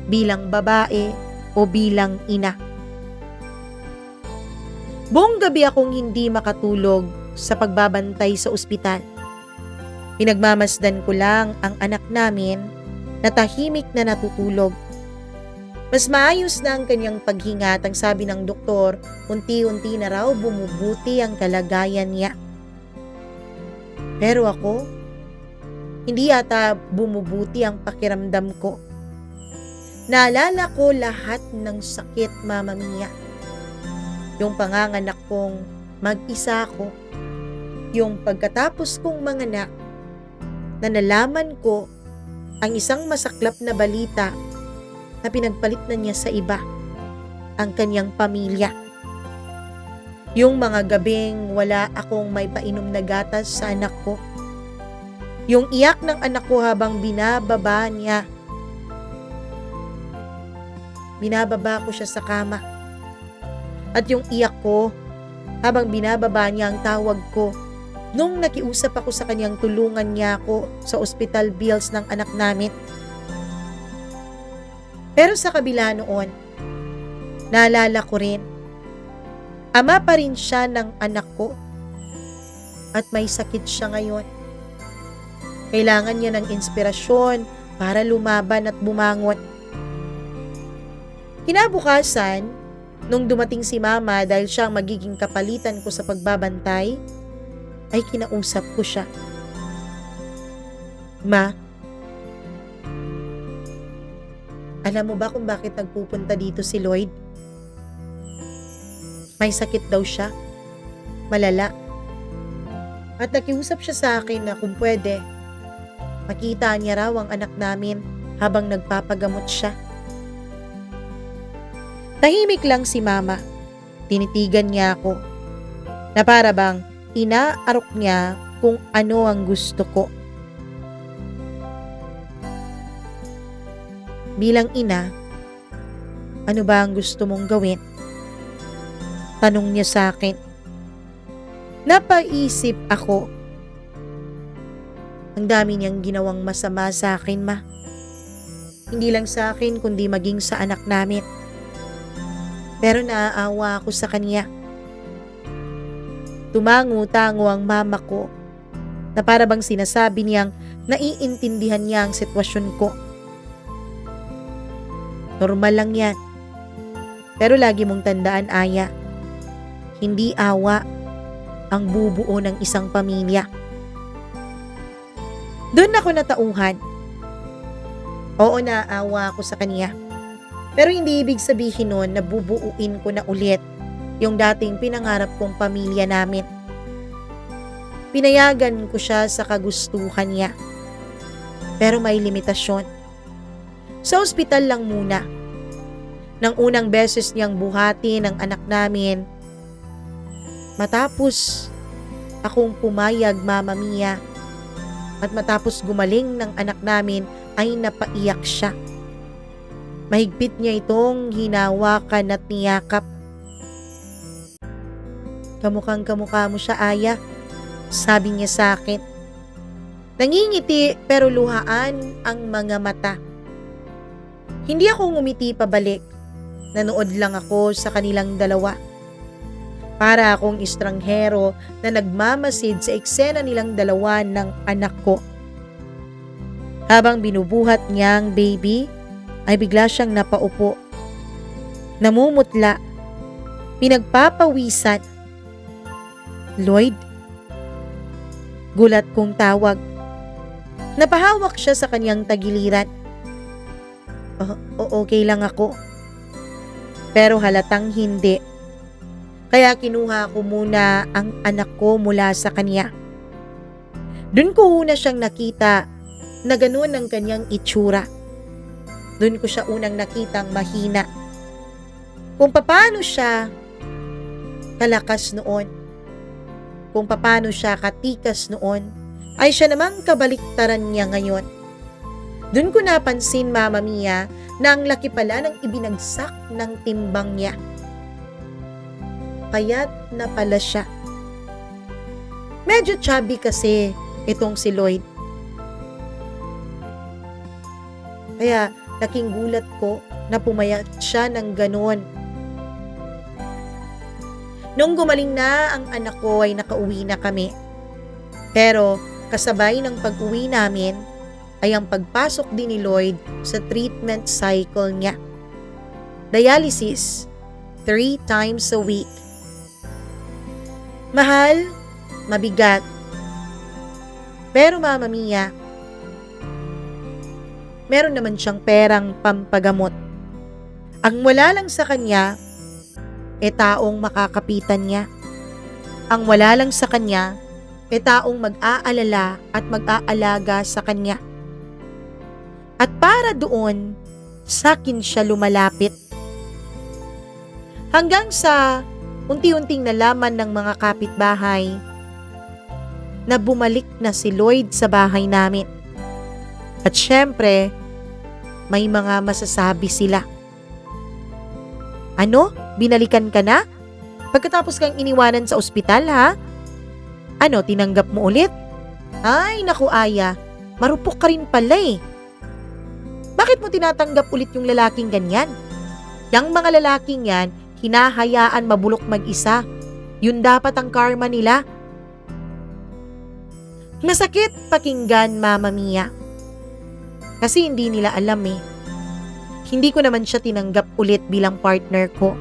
bilang babae o bilang ina. Buong gabi akong hindi makatulog sa pagbabantay sa ospital. Pinagmamasdan ko lang ang anak namin na tahimik na natutulog. Mas maayos na ang kanyang paghinga at ang sabi ng doktor, unti-unti na raw bumubuti ang kalagayan niya. Pero ako, hindi yata bumubuti ang pakiramdam ko. Naalala ko lahat ng sakit, Mama Mia. Yung panganganak kong mag-isa ako. Yung pagkatapos kong manganak, na nalaman ko ang isang masaklap na balita na pinagpalit na niya sa iba, ang kanyang pamilya. Yung mga gabing wala akong may painom na gatas sa anak ko. Yung iyak ng anak ko habang binababa niya. Binababa ko siya sa kama. At yung iyak ko habang binababa niya ang tawag ko nung nakiusap ako sa kanyang tulungan niya ako sa hospital bills ng anak namin. Pero sa kabila noon, naalala ko rin, ama pa rin siya ng anak ko at may sakit siya ngayon. Kailangan niya ng inspirasyon para lumaban at bumangon. Kinabukasan, nung dumating si Mama dahil siya ang magiging kapalitan ko sa pagbabantay, ay kinausap ko siya. Ma, alam mo ba kung bakit nagpupunta dito si Lloyd? May sakit daw siya. Malala. At nakiusap siya sa akin na kung pwede, makita niya raw ang anak namin habang nagpapagamot siya. Tahimik lang si mama. Tinitigan niya ako na para bang inaarok niya kung ano ang gusto ko. Bilang ina, ano ba ang gusto mong gawin? Tanong niya sa akin. Napaisip ako. Ang dami niyang ginawang masama sa akin, ma. Hindi lang sa akin kundi maging sa anak namin. Pero naaawa ako sa kanya. Tumango-tango ang mama ko na para bang sinasabi niyang naiintindihan niya ang sitwasyon ko. Normal lang yan. Pero lagi mong tandaan, Aya, hindi awa ang bubuo ng isang pamilya. Doon ako natauhan. Oo, naawa ako sa kanya. Pero hindi ibig sabihin nun na bubuuin ko na ulit yung dating pinangarap kong pamilya namin. Pinayagan ko siya sa kagustuhan niya. Pero may limitasyon. Sa ospital lang muna. Nang unang beses niyang buhatin ang anak namin, matapos akong pumayag, Mama Mia, at matapos gumaling ng anak namin ay napaiyak siya. Mahigpit niya itong hinawakan at niyakap. Kamukhang kamukha mo siya, Aya, sabi niya sa akin. Nangingiti pero luhaan ang mga mata. Hindi ako ngumiti pabalik. Nanood lang ako sa kanilang dalawa. Para akong estranghero na nagmamasid sa eksena nilang dalawa ng anak ko. Habang binubuhat niya ang baby, ay bigla siyang napaupo. Namumutla. Pinagpapawisan. Lloyd? Gulat kong tawag. Napahawak siya sa kanyang tagiliran. Okay lang ako. Pero halatang hindi. Kaya kinuha ko muna ang anak ko mula sa kanya. Doon ko una siyang nakita na ganun ang kanyang itsura. Doon ko siya unang nakitang mahina. Kung paano siya kalakas noon, kung paano siya katikas noon, ay siya namang kabaliktaran niya ngayon. Doon ko napansin, Mama Mia, na ang laki pala ng ibinagsak ng timbang niya. Payat na pala siya. Medyo chubby kasi itong si Lloyd. Kaya laking gulat ko na pumayat siya ng ganon. Nung gumaling na ang anak ko ay nakauwi na kami. Pero kasabay ng pag-uwi namin ay ang pagpasok din ni Lloyd sa treatment cycle niya. Dialysis, 3 times a week. Mahal, mabigat. Pero Mama Mia, meron naman siyang perang pampagamot. Ang wala lang sa kanya, taong makakapitan niya. Ang wala lang sa kanya, taong mag-aalala at mag-aalaga sa kanya. At para doon, sakin siya lumalapit. Hanggang sa unti-unting nalaman ng mga kapitbahay na bumalik na si Lloyd sa bahay namin. At syempre, may mga masasabi sila. Ano? Binalikan ka na? Pagkatapos kang iniwanan sa ospital, ha? Ano, tinanggap mo ulit? Ay, naku Aya, marupok ka rin pala eh. Bakit mo tinatanggap ulit yung lalaking ganyan? Yang mga lalaking yan, hinahayaan mabulok mag-isa. Yun dapat ang karma nila. Masakit pakinggan, Mama Mia. Kasi hindi nila alam eh. Hindi ko naman siya tinanggap ulit bilang partner ko.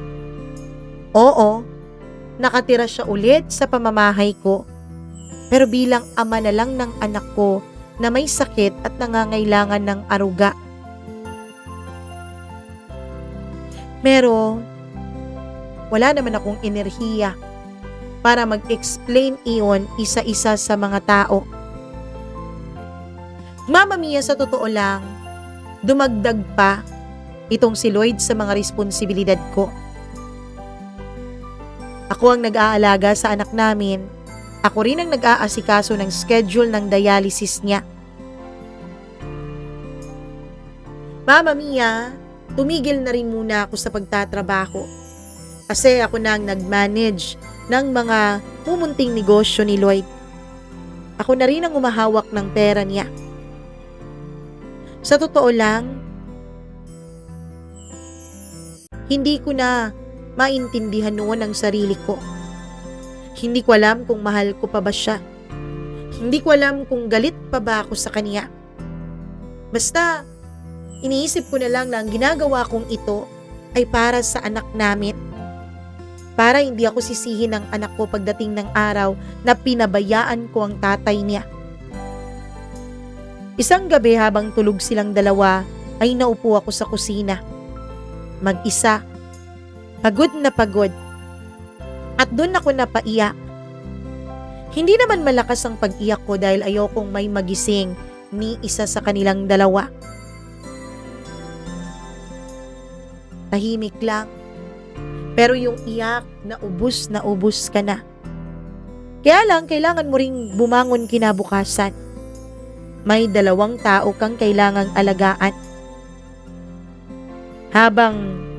Oo, nakatira siya ulit sa pamamahay ko. Pero bilang ama na lang ng anak ko na may sakit at nangangailangan ng aruga. Pero wala naman akong enerhiya para mag-explain iyon isa-isa sa mga tao. Mama Mia, sa totoo lang, dumagdag pa itong si Lloyd sa mga responsibilidad ko. Ako ang nag-aalaga sa anak namin. Ako rin ang nag-aasikaso ng schedule ng dialysis niya. Mama Mia, tumigil na rin muna ako sa pagtatrabaho. Kasi ako na ang nag-manage ng mga mumunting negosyo ni Lloyd. Ako na rin ang umahawak ng pera niya. Sa totoo lang, hindi ko na maintindihan noon ang sarili ko. Hindi ko alam kung mahal ko pa ba siya. Hindi ko alam kung galit pa ba ako sa kanya. Basta, iniisip ko na lang na ang ginagawa kong ito ay para sa anak namin. Para hindi ako sisihin ng anak ko pagdating ng araw na pinabayaan ko ang tatay niya. Isang gabi habang tulog silang dalawa ay naupo ako sa kusina. Mag-isa. Pagod na pagod. At doon ako napaiyak. Hindi naman malakas ang pag-iyak ko dahil ayokong may magising ni isa sa kanilang dalawa. Tahimik lang. Pero yung iyak, na ubus ka na. Kaya lang, kailangan mo ring bumangon kinabukasan. May 2 tao kang kailangang alagaan. Habang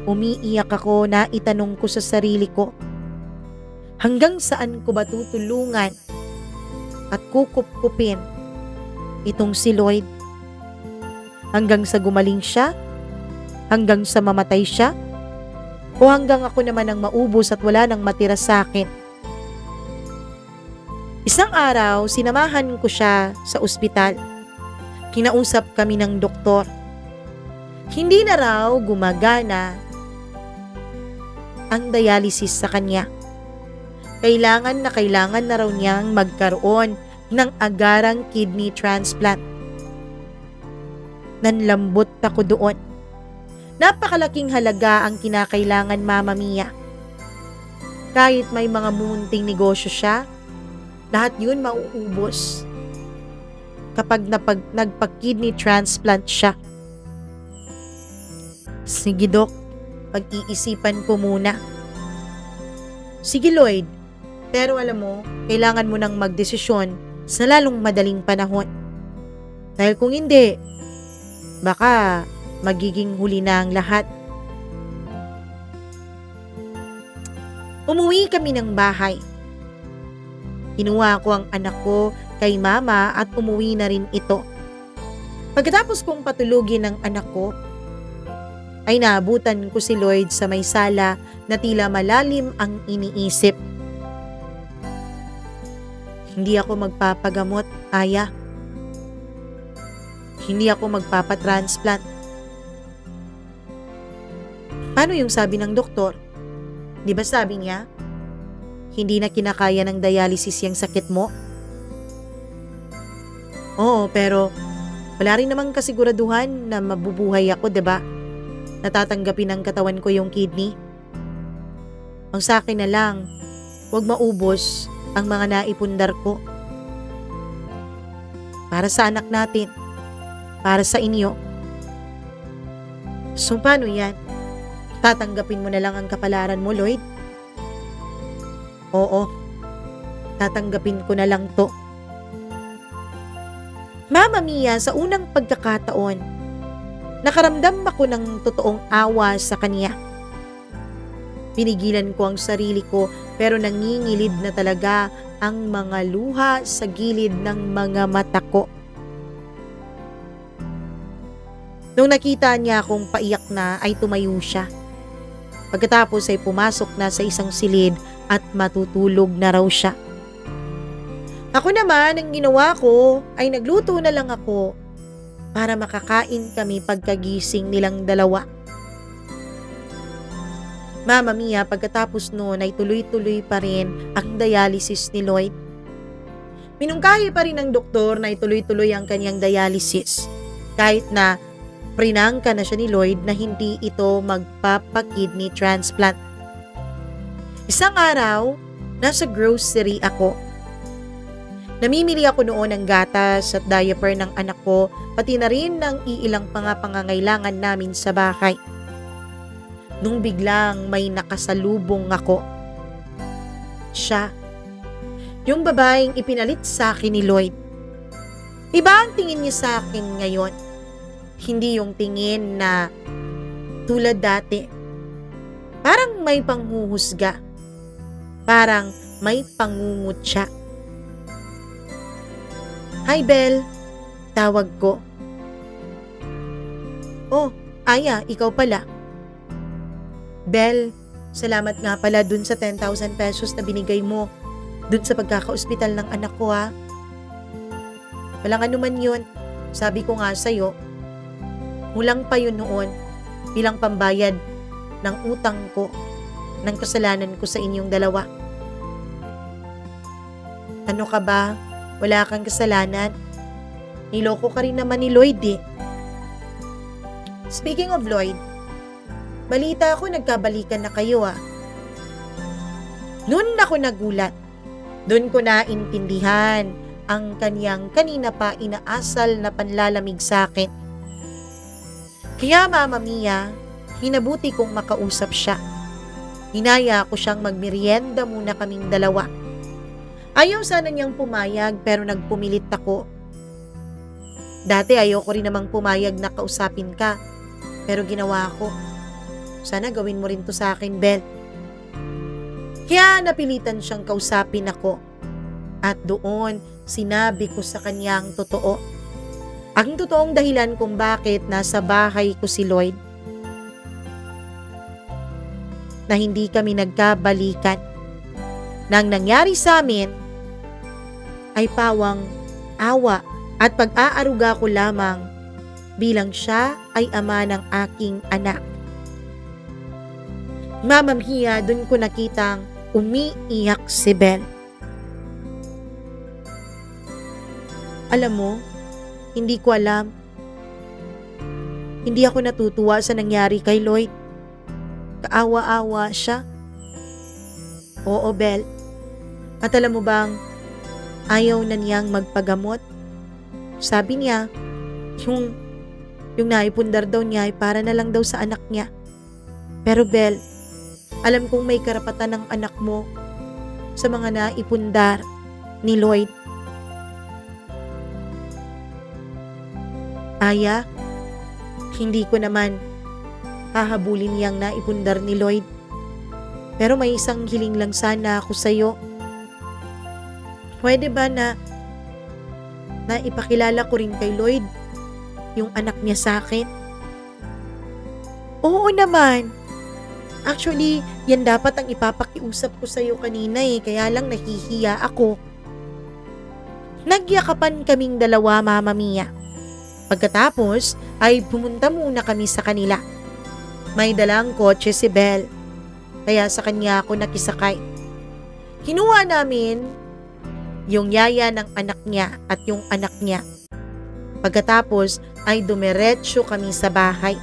umiiyak ako, naitanong ko sa sarili ko, hanggang saan ko ba tutulungan at kukup-kupin itong si Lloyd? Hanggang sa gumaling siya? Hanggang sa mamatay siya? O hanggang ako naman ang maubos at wala nang matira sa akin? Isang araw, sinamahan ko siya sa ospital. Kinausap kami ng doktor. Hindi na raw gumagana ang dialysis sa kanya. Kailangan na raw niyang magkaroon ng agarang kidney transplant. Nanlambot ako doon. Napakalaking halaga ang kinakailangan, Mama Mia. Kahit may mga munting negosyo siya, lahat yun mauubos kapag nagpa-kidney transplant siya. Sige, Dok, pag-iisipan ko muna. Sige, Lloyd, pero alam mo, kailangan mo nang magdesisyon sa lalong madaling panahon. Dahil kung hindi, baka magiging huli na ang lahat. Umuwi kami ng bahay. Kinuha ko ang anak ko kay mama at umuwi na rin ito. Pagkatapos kong patulugin ang anak ko, ay naabutan ko si Lloyd sa may sala na tila malalim ang iniisip. Hindi ako magpapagamot, Aya. Hindi ako magpapatransplant. Paano yung sabi ng doktor? Di ba sabi niya, hindi na kinakaya ng dialysis yung sakit mo? Oo, pero wala rin namang kasiguraduhan na mabubuhay ako, di ba? Natatanggapin ng katawan ko yung kidney. Ang sa akin na lang, huwag maubos ang mga naipundar ko. Para sa anak natin. Para sa inyo. So, paano yan? Tatanggapin mo na lang ang kapalaran mo, Lloyd? Oo. Tatanggapin ko na lang to. Mama Mia, sa unang pagkakataon, nakaramdam ako ng totoong awa sa kanya. Pinigilan ko ang sarili ko pero nangingilid na talaga ang mga luha sa gilid ng mga mata ko. Nung nakita niya akong paiyak na ay tumayo siya. Pagkatapos ay pumasok na sa isang silid at matutulog na raw siya. Ako naman, ang ginawa ko ay nagluto na lang ako para makakain kami pagkagising nilang dalawa. Mama Mia, pagkatapos noon ay tuloy-tuloy pa rin ang dialysis ni Lloyd. Minungkahi pa rin ng doktor na ituloy-tuloy ang kanyang dialysis kahit na prinangka na siya ni Lloyd na hindi ito magpapa-kidney transplant. Isang araw, Nasa grocery ako. Namimili ako noon ng gatas at diaper ng anak ko, pati na rin ng iilang pangangailangan namin sa bahay. Nung biglang may nakasalubong ako. Siya. Yung babaeng ipinalit sa akin ni Lloyd. Iba ang tingin niya sa akin ngayon. Hindi yung tingin na tulad dati. Parang may panghuhusga. Parang may pangungutya. "Hi, Belle," tawag ko. "Oh, Aya, ikaw pala." "Belle, salamat nga pala dun sa 10,000 pesos na binigay mo dun sa pagkaka-ospital ng anak ko, ha." "Walang anuman yun. Sabi ko nga sa'yo, kulang pa yun noon bilang pambayad ng utang ko, ng kasalanan ko sa inyong dalawa." "Ano ka ba? Wala kang kasalanan. Niloko ka rin naman ni Lloyd eh." "Speaking of Lloyd, balita ko nagkabalikan na kayo ah." Noon ako nagulat. Doon ko naintindihan ang kaniyang kanina pa inaasal na panlalamig sa akin. Kaya Mama Mia, hinabuti kong makausap siya. Hinaya ko siyang magmerienda muna kaming dalawa. Ayaw sana niyang pumayag pero nagpumilit ako. Dati ayaw ko rin namang pumayag na kausapin ka, pero ginawa ko. Sana gawin mo rin to sa akin, Belle. Kaya napilitan siyang kausapin ako. At doon sinabi ko sa kanyang totoo. Ang totoong dahilan kung bakit nasa bahay ko si Lloyd. Na hindi kami nagkabalikan. Nang nangyari sa amin ay pawang awa at pag-aaruga ko lamang bilang siya ay ama ng aking anak. Mama Mia, dun ko nakitang umiiyak si Belle. Alam mo, hindi ko alam. Hindi ako natutuwa sa nangyari kay Lloyd. Kaawa-awa siya. Oo, Belle. At alam mo bang, ayaw na niyang magpagamot. Sabi niya, yung naipundar daw niya ay para na lang daw sa anak niya. Pero Belle, alam kong may karapatan ng anak mo sa mga naipundar ni Lloyd. Aya, hindi ko naman hahabulin niyang naipundar ni Lloyd. Pero may isang hiling lang sana ako sa'yo. Pwede ba na ipakilala ko rin kay Lloyd yung anak niya sa akin? Oo naman. Actually, yan dapat ang ipapakiusap ko sa'yo kanina eh, kaya lang nahihiya ako. Nagyakapan kaming dalawa, Mama Mia. Pagkatapos ay pumunta muna kami sa kanila. May dalang kotse si Belle, kaya sa kanya ako nakisakay. Kinuha namin yung yaya ng anak niya at yung anak niya. Pagkatapos ay dumiretso kami sa bahay.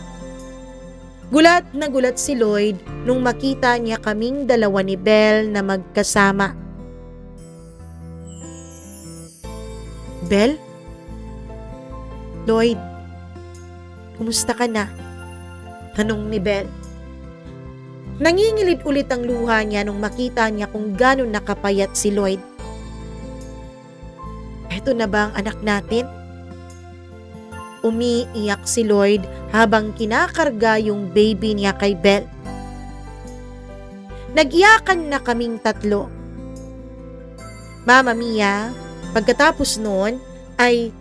Gulat na gulat si Lloyd nung makita niya kaming dalawa ni Belle na magkasama. "Belle? Lloyd, kumusta ka na?" tanong ni Belle. Nangingilid ulit ang luha niya nung makita niya kung gano'n nakapayat si Lloyd. Eto na ba ang anak natin? Umiiyak si Lloyd habang kinakarga yung baby niya kay Belle. Nag-iyakan na kaming tatlo. Mama Mia, pagkatapos noon ay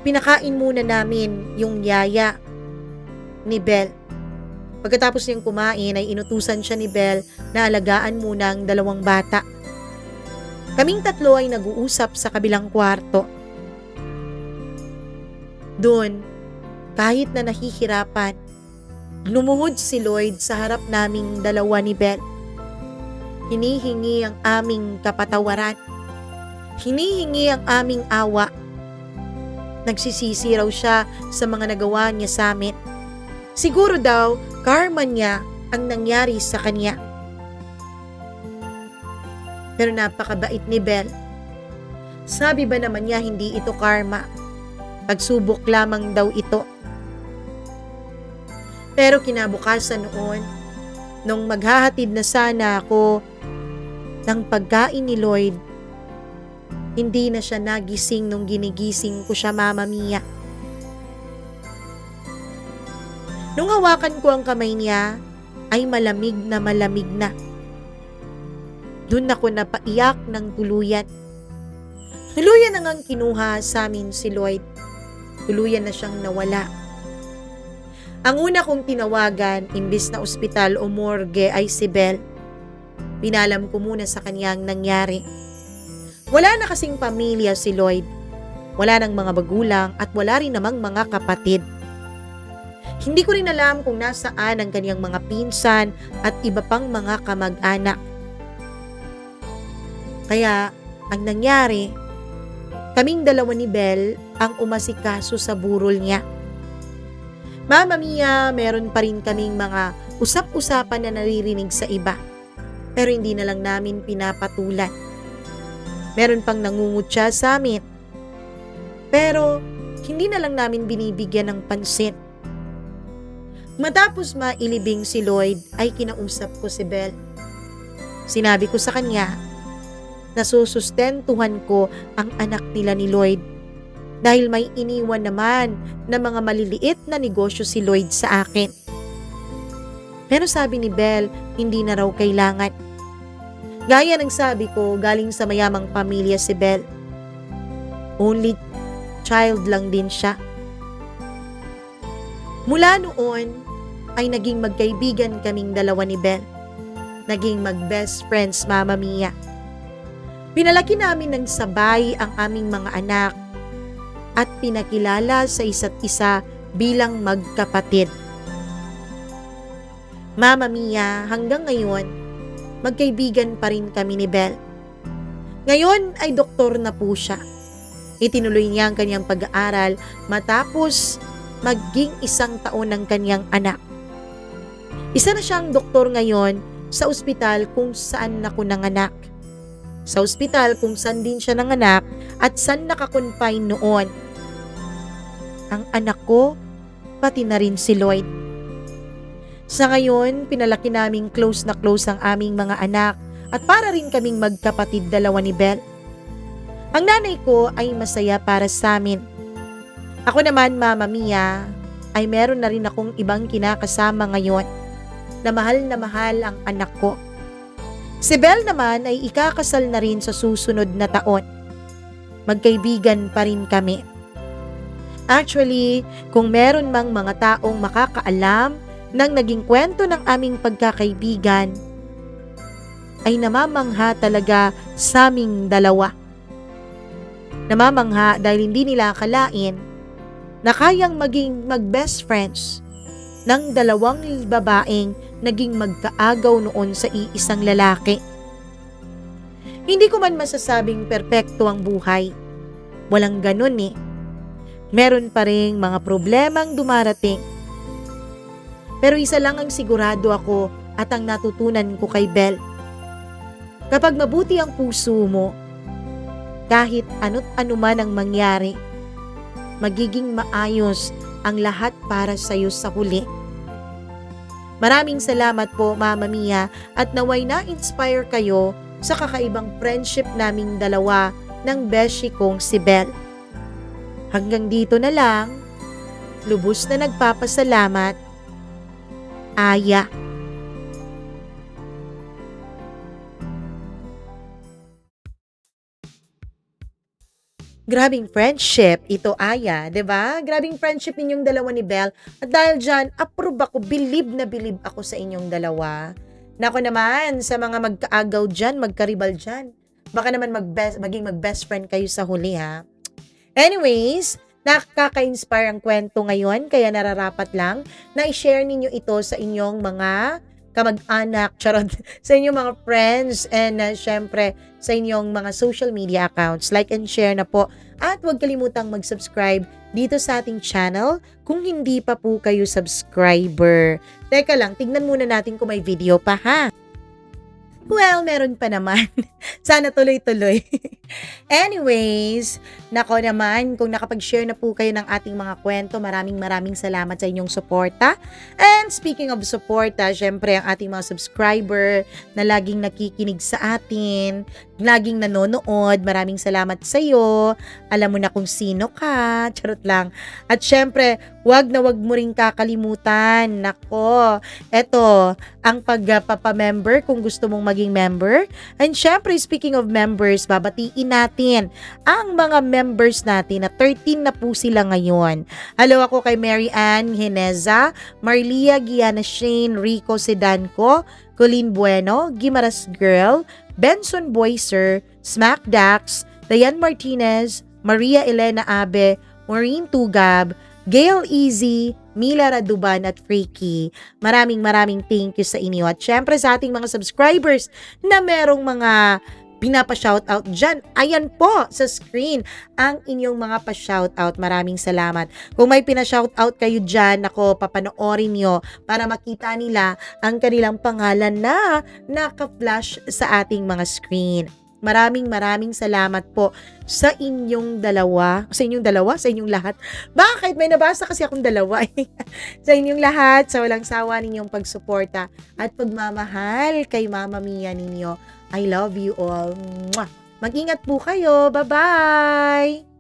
pinakain muna namin yung yaya ni Belle. Pagkatapos niyang kumain ay inutusan siya ni Belle na alagaan muna ang dalawang bata. Kaming tatlo ay nag-uusap sa kabilang kwarto. Doon, kahit na nahihirapan, lumuhod si Lloyd sa harap naming dalawa ni Belle. Hinihingi ang aming kapatawaran. Hinihingi ang aming awa. Nagsisisi raw siya sa mga nagawa niya sa amin. Siguro daw, karma niya ang nangyari sa kanya. Pero napakabait ni Belle. Sabi ba naman niya hindi ito karma? Pagsubok lamang daw ito. Pero kinabukasan noon, nung maghahatid na sana ako ng pagkain ni Lloyd, hindi na siya nagising nung ginigising ko siya, Mama Mia. Nung hawakan ko ang kamay niya, ay malamig na. Doon ako napaiyak ng tuluyan. Tuluyan na ngang kinuha sa amin si Lloyd. Tuluyan na siyang nawala. Ang una kong tinawagan, imbis na ospital o morgue, ay si Belle. Pinalam ko muna sa kanyang nangyari. Wala na kasing pamilya si Lloyd. Wala nang mga magulang at wala rin namang mga kapatid. Hindi ko rin alam kung nasaan ang kanyang mga pinsan at iba pang mga kamag-anak. Kaya, ang nangyari, kaming dalawa ni Belle ang umasikaso sa burol niya. Mama Mia, meron pa rin kaming mga usap-usapan na naririnig sa iba. Pero hindi na lang namin pinapatulan. Meron pang nangungutya sa amin. Pero hindi na lang namin binibigyan ng pansin. Matapos mailibing si Lloyd ay kinausap ko si Belle. Sinabi ko sa kanya na susustentuhan ko ang anak nila ni Lloyd dahil may iniwan naman na mga maliliit na negosyo si Lloyd sa akin. Pero sabi ni Belle, hindi na raw kailangan. Gaya ng sabi ko, galing sa mayamang pamilya si Belle. Only child lang din siya. Mula noon ay naging magkaibigan kaming dalawa ni Belle. Naging mag-best friends, Mama Mia. Pinalaki namin ng sabay ang aming mga anak at pinakilala sa isa't isa bilang magkapatid. Mama Mia, hanggang ngayon, magkaibigan pa rin kami ni Belle. Ngayon ay doktor na po siya. Itinuloy niya ang kanyang pag-aaral matapos maging 1 taon ng kanyang anak. Isa na siyang doktor ngayon sa ospital kung saan ako nanganak. Sa ospital kung saan din siya nanganak at saan nakakonfine noon. Ang anak ko, pati na rin si Lloyd. Sa ngayon, pinalaki naming close na close ang aming mga anak at para rin kaming magkapatid dalawa ni Belle. Ang nanay ko ay masaya para sa amin. Ako naman, Mama Mia, ay meron na rin akong ibang kinakasama ngayon na mahal ang anak ko. Si Belle naman ay ikakasal na rin sa susunod na taon. Magkaibigan pa rin kami. Actually, kung meron mang mga taong makakaalam ng naging kwento ng aming pagkakaibigan, ay namamangha talaga sa aming dalawa. Namamangha dahil hindi nila akalain na kayang maging mag-best friends ng dalawang babaeng naging magkaagaw noon sa iisang lalaki. Hindi ko man masasabing perpekto ang buhay. Walang ganun eh. Meron pa ring mga problemang dumarating. Pero isa lang ang sigurado ako at ang natutunan ko kay Belle. Kapag mabuti ang puso mo, kahit ano't ano man ang mangyari, magiging maayos ang lahat para sa iyo sa huli. Maraming salamat po, Mama Mia, at naway na-inspire kayo sa kakaibang friendship naming dalawa ng beshi kong si Belle. Hanggang dito na lang, lubos na nagpapasalamat, Aya. Grabing friendship ito, Aya, 'di ba? Grabing friendship ninyong dalawa ni Belle. At dahil diyan, approve ako, believe na believe ako sa inyong dalawa. Nako naman, sa mga magkaagaw diyan, magkaribal diyan. Baka naman maging mag-best friend kayo sa huli, ha. Anyways, nakaka-inspire ang kwento ngayon, kaya nararapat lang na i-share ninyo ito sa inyong mga kamag-anak, charot, sa inyong mga friends, and syempre, sa inyong mga social media accounts. Like and share na po. At huwag kalimutang mag-subscribe dito sa ating channel kung hindi pa po kayo subscriber. Teka lang, tignan muna natin kung may video pa, ha? Well, meron pa naman. Sana tuloy-tuloy. Anyways, nako naman, kung nakapag-share na po kayo ng ating mga kwento, maraming salamat sa inyong suporta. And speaking of suporta, syempre ang ating mga subscriber na laging nakikinig sa atin, laging nanonood, maraming salamat sa iyo. Alam mo na kung sino ka, charot lang. At syempre, wag na wag mo ring kakalimutan. Nako, eto, ang pagpapamember kung gusto mong maging member. And syempre, speaking of members, babatiin natin ang mga members natin na 13 na po sila ngayon. Hello ako kay Mary Ann Hineza, Marlia Giana Shane, Rico Sedanco, Colleen Bueno, Gimaras Girl, Benson Boyser, Smack Dax, Dayan Martinez, Maria Elena Abe, Maureen Tugab, Gail Easy, Mila Raduban at Freaky. Maraming thank you sa inyo. At syempre sa ating mga subscribers na merong mga pinapa-shoutout dyan. Ayan po sa screen ang inyong mga pa-shoutout. Maraming salamat. Kung may pina-shoutout kayo dyan, ako, papanoorin nyo para makita nila ang kanilang pangalan na naka-flash sa ating mga screen. Maraming salamat po sa inyong dalawa. Sa inyong lahat. Bakit? May nabasa kasi akong dalawa. Sa inyong lahat, sa walang sawa ninyong pagsuporta at pagmamahal kay Mama Mia ninyo. I love you all. Mwah! Mag-ingat po kayo. Bye-bye!